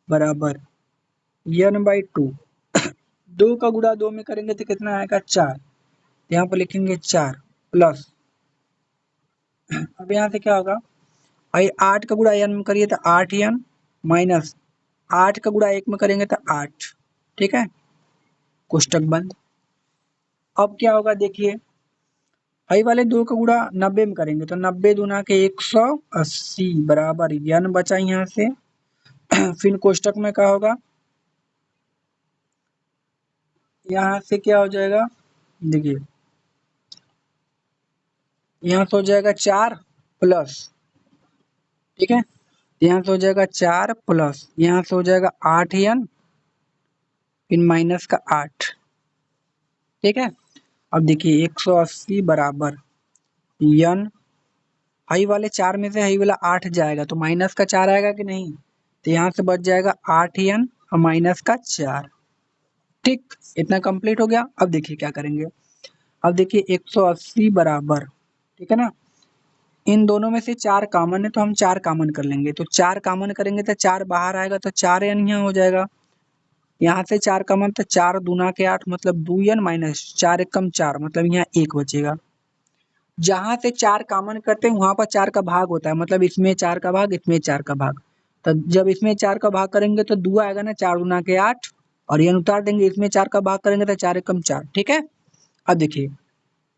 बराबर n/2 2 का गुणा 2 में करेंगे तो कितना आएगा 4, यहाँ पर लिखेंगे 4 प्लस, अब यहाँ से क्या होगा भाई 8 का गुणा n में करिए तो 8n माइनस 8 का गुणा 1 में करेंगे तो 8। ठीक है, कोष्टक बंद। अब क्या होगा देखिए, भाई वाले 2 का गुणा 90 में करेंगे तो 90 दूना के 180 बराबर n बचा यहाँ से फिर कोष्टक में क्या होगा, यहाँ से क्या हो जाएगा देखिए, यहाँ से हो जाएगा 4 प्लस, ठीक है, यहाँ से हो जाएगा 4 प्लस, यहाँ से हो जाएगा 8n फिर माइनस का 8। ठीक है, अब देखिए 180 बराबर n, हाई वाले 4 में से हाई वाला 8 जाएगा तो माइनस का 4 आएगा कि नहीं, तो यहाँ से बच जाएगा 8n और माइनस का 4। ठीक, इतना कंप्लीट हो गया। अब देखिए क्या करेंगे, अब देखिए 180 बराबर, ठीक है ना, इन दोनों में से 4 कॉमन है तो हम 4 कॉमन कर लेंगे, तो 4 कॉमन करेंगे तो 4 बाहर आएगा तो 4n यहाँ हो जाएगा, यहाँ से 4 कॉमन तो 4 दूना के 8 मतलब 2n माइनस 4 एकम 4 मतलब यहाँ 1 बचेगा। जहां से 4 कॉमन करते हैं वहां पर 4 का भाग होता है, मतलब इसमें 4 का भाग इसमें 4 का भाग, तो जब इसमें 4 का भाग करेंगे तो 2 आएगा ना, 4 गुना के 8, और ये उतार देंगे, इसमें 4 का भाग करेंगे तो 4 एकम 4। ठीक है, अब देखिए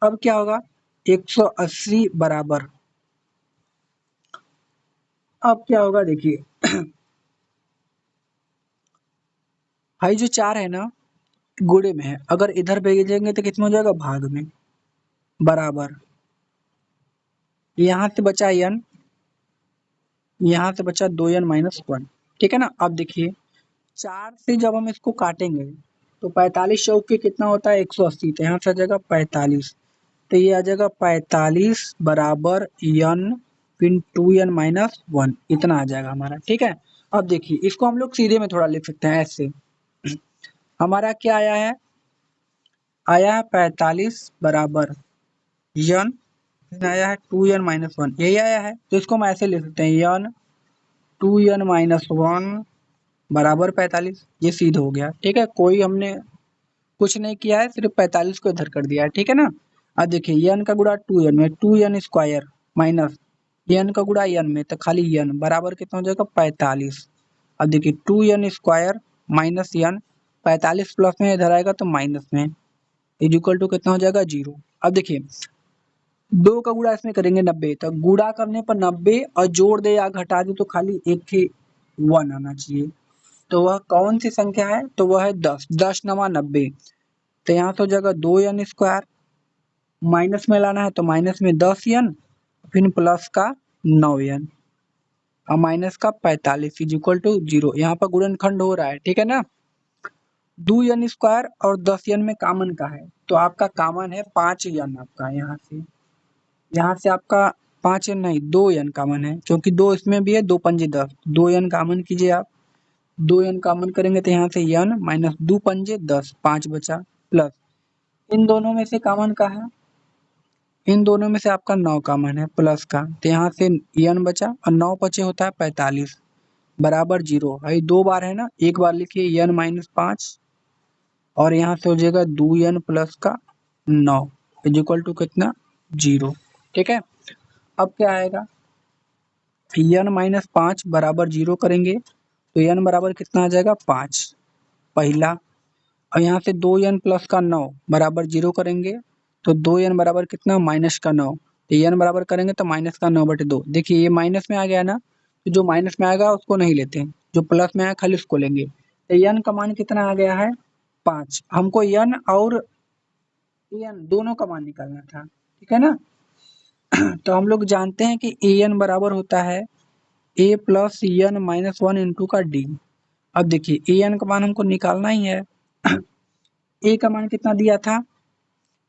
अब क्या होगा, 180 बराबर, अब क्या होगा देखिए भाई जो 4 है ना गुणे में है, अगर इधर भेजेंगे तो कितना हो जाएगा, भाग में, बराबर, यहाँ से बचा n, यहाँ से बचा 2n माइनस 1। ठीक है ना, अब देखिए 4 से जब हम इसको काटेंगे तो 45 चौक के कितना होता है, 180, तो यहाँ से आ जाएगा 45, तो ये आ जाएगा 45 बराबर n फिर 2n माइनस 1, इतना आ जाएगा हमारा। ठीक है, अब देखिए इसको हम लोग सीधे में थोड़ा लिख सकते हैं ऐसे, हमारा क्या आया है 45 बराबर n, आया है 2n माइनस 1, यही आया है, तो इसको हम ऐसे लिख सकते हैं n 2n माइनस 1 बराबर 45, ये सीधा हो गया। ठीक है, कोई हमने कुछ नहीं किया है, सिर्फ 45 को इधर कर दिया है। ठीक है ना, अब देखिए n का गुणा 2n में, 2n स्क्वायर माइनस n का गुणा n में, तो खाली n बराबर कितना हो जाएगा, 45। अब देखिए 2n square minus n, 45 plus में इधर आएगा तो माइनस में, इज इक्वल टू कितना हो जाएगा, 0। अब देखिए 2 का गुणा इसमें करेंगे 90, तो गुणा करने पर 90 और जोड़ दे या घटा दे तो खाली एक ही 1 आना चाहिए, तो वह कौन सी संख्या है, तो वह है 10, 10 नवा 90, तो यहाँ तो जगह 2n स्क्वायर, माइनस में लाना है तो माइनस में 10n, फिर प्लस का 9n और माइनस का 45 इज इक्वल टू 0, यहाँ पर गुणनखंड हो रहा है। ठीक है ना, 2n स्क्वायर और 10n में कॉमन का है, तो आपका कॉमन है 5n, आपका यहाँ से आपका 5n नहीं 2n कॉमन है, क्योंकि 2 इसमें भी है, 2 पंजे 10, 2n कॉमन कीजिए आप, 2n कॉमन करेंगे तो यहाँ से n माइनस 2 पंजे 10, 5 बचा, प्लस इन दोनों में से कॉमन का है, इन दोनों में से आपका 9 कॉमन है प्लस का, तो यहाँ से n बचा और 9 पचे होता है 45 बराबर 0, भाई 2 बार है ना, एक बार लिखिए n माइनस 5 और यहाँ से हो जाएगा 2n प्लस का 9 इज इक्वल टू कितना, 0। ठीक है, अब क्या आएगा, n माइनस 5 बराबर 0 करेंगे तो n बराबर कितना आ जाएगा, 5 पहला, और यहाँ से 2n प्लस का 9 बराबर 0 करेंगे तो 2n बराबर कितना, माइनस का 9, तो n बराबर करेंगे तो माइनस का 9/2, देखिए ये माइनस में आ गया ना, तो जो माइनस में आएगा उसको नहीं लेते हैं, जो प्लस में आया खाली उसको लेंगे, तो n का मान कितना आ गया है, 5, हमको n और an दोनों का मान निकालना था। ठीक है ना, तो हम लोग जानते हैं कि an बराबर होता है a plus n minus 1 into का d। अब देखिए an का मान हमको निकालना ही है, a का मान कितना दिया था,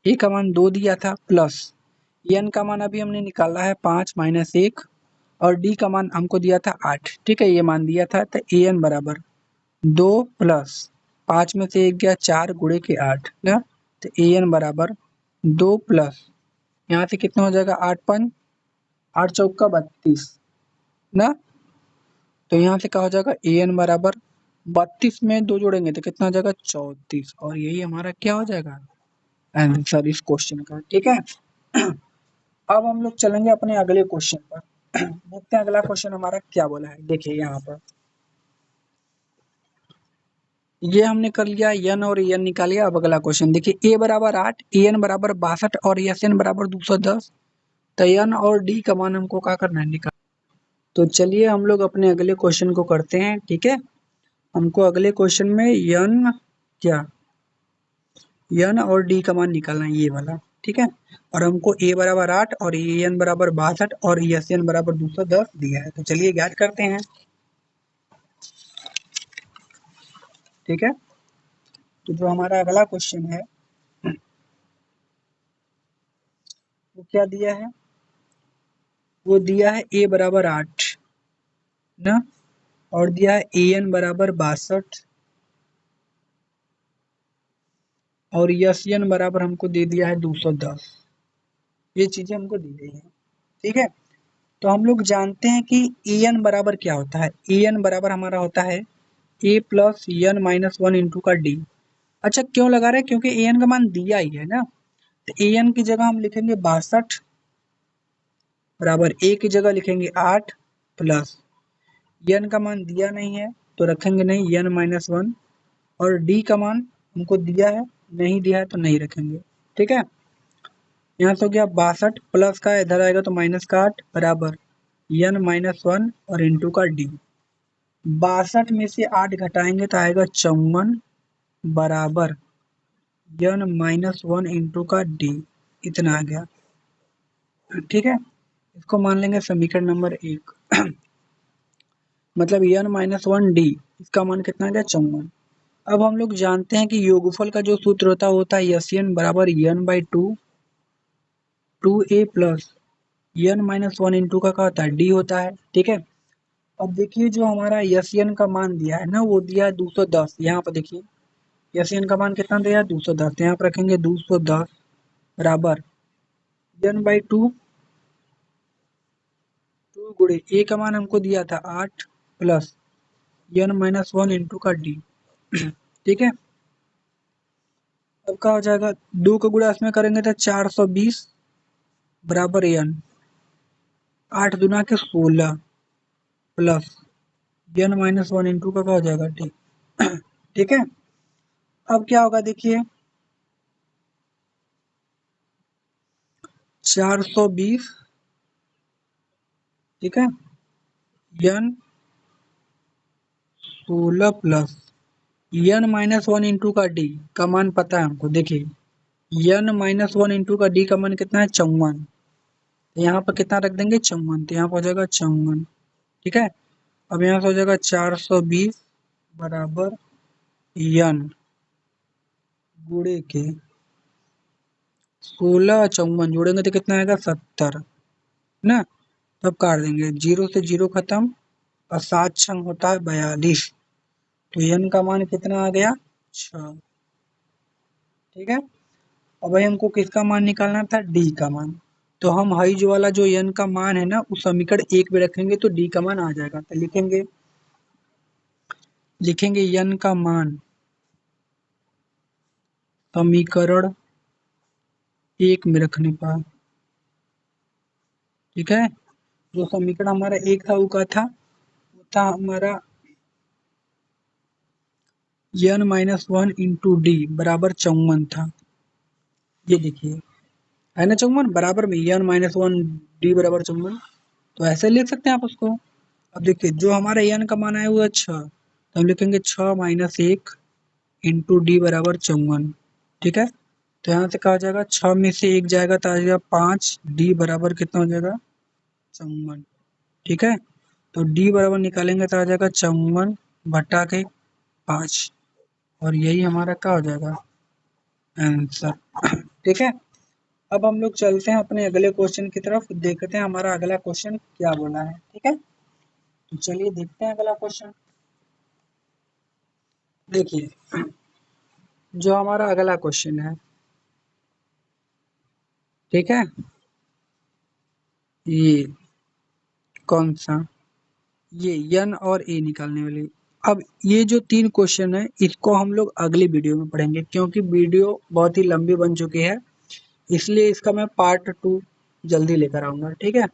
a का मान 2 दिया था, प्लस n का मान अभी हमने निकाला है 5 माइनस 1, और d का मान हमको दिया था 8। ठीक है, ये मान दिया था, तो an बराबर 2 प्लस 5 में से 1 गया 4 गुणे के 8 ना, तो an बराबर 2 प्लस यहाँ से कितना हो जाएगा, 8 चौका 32 ना, तो यहाँ से क्या हो जाएगा, an बराबर 32 में 2 जोड़ेंगे तो कितना हो जाएगा, 34, और यही हमारा क्या हो जाएगा, आंसर इस क्वेश्चन का। ठीक है, अब हम लोग चलेंगे अपने अगले क्वेश्चन पर, देखते हैं अगला क्वेश्चन हमारा क्या बोला है। देखिए यहाँ पर ये हमने कर लिया, n और n निकाल लिया। अब अगला क्वेश्चन देखिए, a बराबर 8, an बराबर 62 और sn बराबर 210, तो n और d का मान हमको क्या करना है, निकाल। तो चलिए हम लोग अपने अगले क्वेश्चन को करते हैं। ठीक है, हमको अगले क्वेश्चन में n क्या, n और d का मान निकालना है, ये वाला। ठीक है, और हमको a बराबर 8 और an बराबर 62 और sn बराबर 210 दिया है, तो चलिए ज्ञात करते हैं। ठीक है, तो जो हमारा अगला क्वेश्चन है वो क्या दिया है, वो दिया है a बराबर 8 ना, और दिया है an बराबर 62 और sn बराबर हमको दे दिया है 210, ये चीजें हमको दी गई है। ठीक है, तो हम लोग जानते हैं कि an बराबर क्या होता है, an बराबर हमारा होता है a plus n minus 1 into का d। अच्छा क्यों लगा रहे हैं, क्योंकि an का मान दिया ही है ना, तो an की जगह हम लिखेंगे 62 बराबर a की जगह लिखेंगे 8 प्लस n का मान दिया नहीं है तो रखेंगे नहीं n-1, और d का मान हमको दिया है, नहीं दिया है तो नहीं रखेंगे। ठीक है, यहाँ से हो गया 62 प्लस का इधर आएगा तो माइनस का 8 बराबर n-1 और इंटू का d। 62 में से 8 घटाएंगे तो आएगा 54 बराबर n-1 इंटू का d, इतना आ गया। ठीक है, इसको मान लेंगे समीकरण नंबर 1। मतलब n-1d, इसका मान कितना आ गया 54। अब हम लोग जानते हैं कि योगफल का जो सूत्र होता है Sn बराबर n/2 2a plus n-1 into का क्या होता है d होता है। ठीक है, अब देखिए जो हमारा Sn का मान दिया है ना, वो दिया है 210। यहाँ पर देखिए Sn का मान कितना दिया है 210, यहाँ पर रखेंगे 210 बराबर n/2 2 गुणे a का मान हमको दिया था 8 प्लस n-1 इंटू का d। ठीक है, अब क्या हो जाएगा, 2 का गुणा इसमें करेंगे तो 420 बराबर n, 8 दूना के 16 प्लस n-1 इंटू का क्या हो जाएगा d। ठीक है, अब क्या होगा देखिए 420, ठीक है, n 16 प्लस n-1 इंटू का d का मान पता है हमको। देखिए n-1 इंटू का d का मान कितना है 54, तो यहाँ पर कितना रख देंगे 54, तो यहाँ पर हो जाएगा 54। ठीक है, अब यहाँ से हो जाएगा 420 बराबर n गुणे के 16 54 जोड़ेंगे तो कितना आएगा 70 ना, तब काट देंगे, 0 से 0 खत्म और 7 छंग होता है 42, तो n का मान कितना आ गया 6। ठीक है, अब भाई हमको किसका मान निकालना था d का मान, तो हम हाई जो वाला जो n का मान है ना उस समीकरण 1 में रखेंगे तो d का मान आ जाएगा। तो लिखेंगे n का मान समीकरण 1 में रखने पर। ठीक है, जो समीकरण हमारा 1 था वो क्या था, वो था हमारा n-1 इंटू डी बराबर 54 था। ये देखिए है ना 54 बराबर में n-1 डी बराबर 54, तो ऐसे लिख सकते हैं आप उसको। अब देखिए जो हमारा n का मान आया वो है 6, तो हम लिखेंगे 6 माइनस 1 इंटू डी बराबर 54। ठीक है, तो यहाँ से कहा जाएगा 6 में से 1 जाएगा तो आ जाएगा 5, डी बराबर कितना हो जाएगा 54। ठीक है, तो डी बराबर निकालेंगे तो आ जाएगा 54 बटा के 5, और यही हमारा क्या हो जाएगा आंसर। ठीक है, अब हम लोग चलते हैं अपने अगले क्वेश्चन की तरफ, देखते हैं हमारा अगला क्वेश्चन क्या बोला है। ठीक है, तो चलिए देखते हैं अगला क्वेश्चन। देखिए जो हमारा अगला क्वेश्चन है, ठीक है, ये कौन सा, ये n और a निकालने वाले। अब ये जो 3 क्वेश्चन है इसको हम लोग अगली वीडियो में पढ़ेंगे, क्योंकि वीडियो बहुत ही लंबी बन चुकी है, इसलिए इसका मैं पार्ट 2 जल्दी लेकर आऊंगा। ठीक है।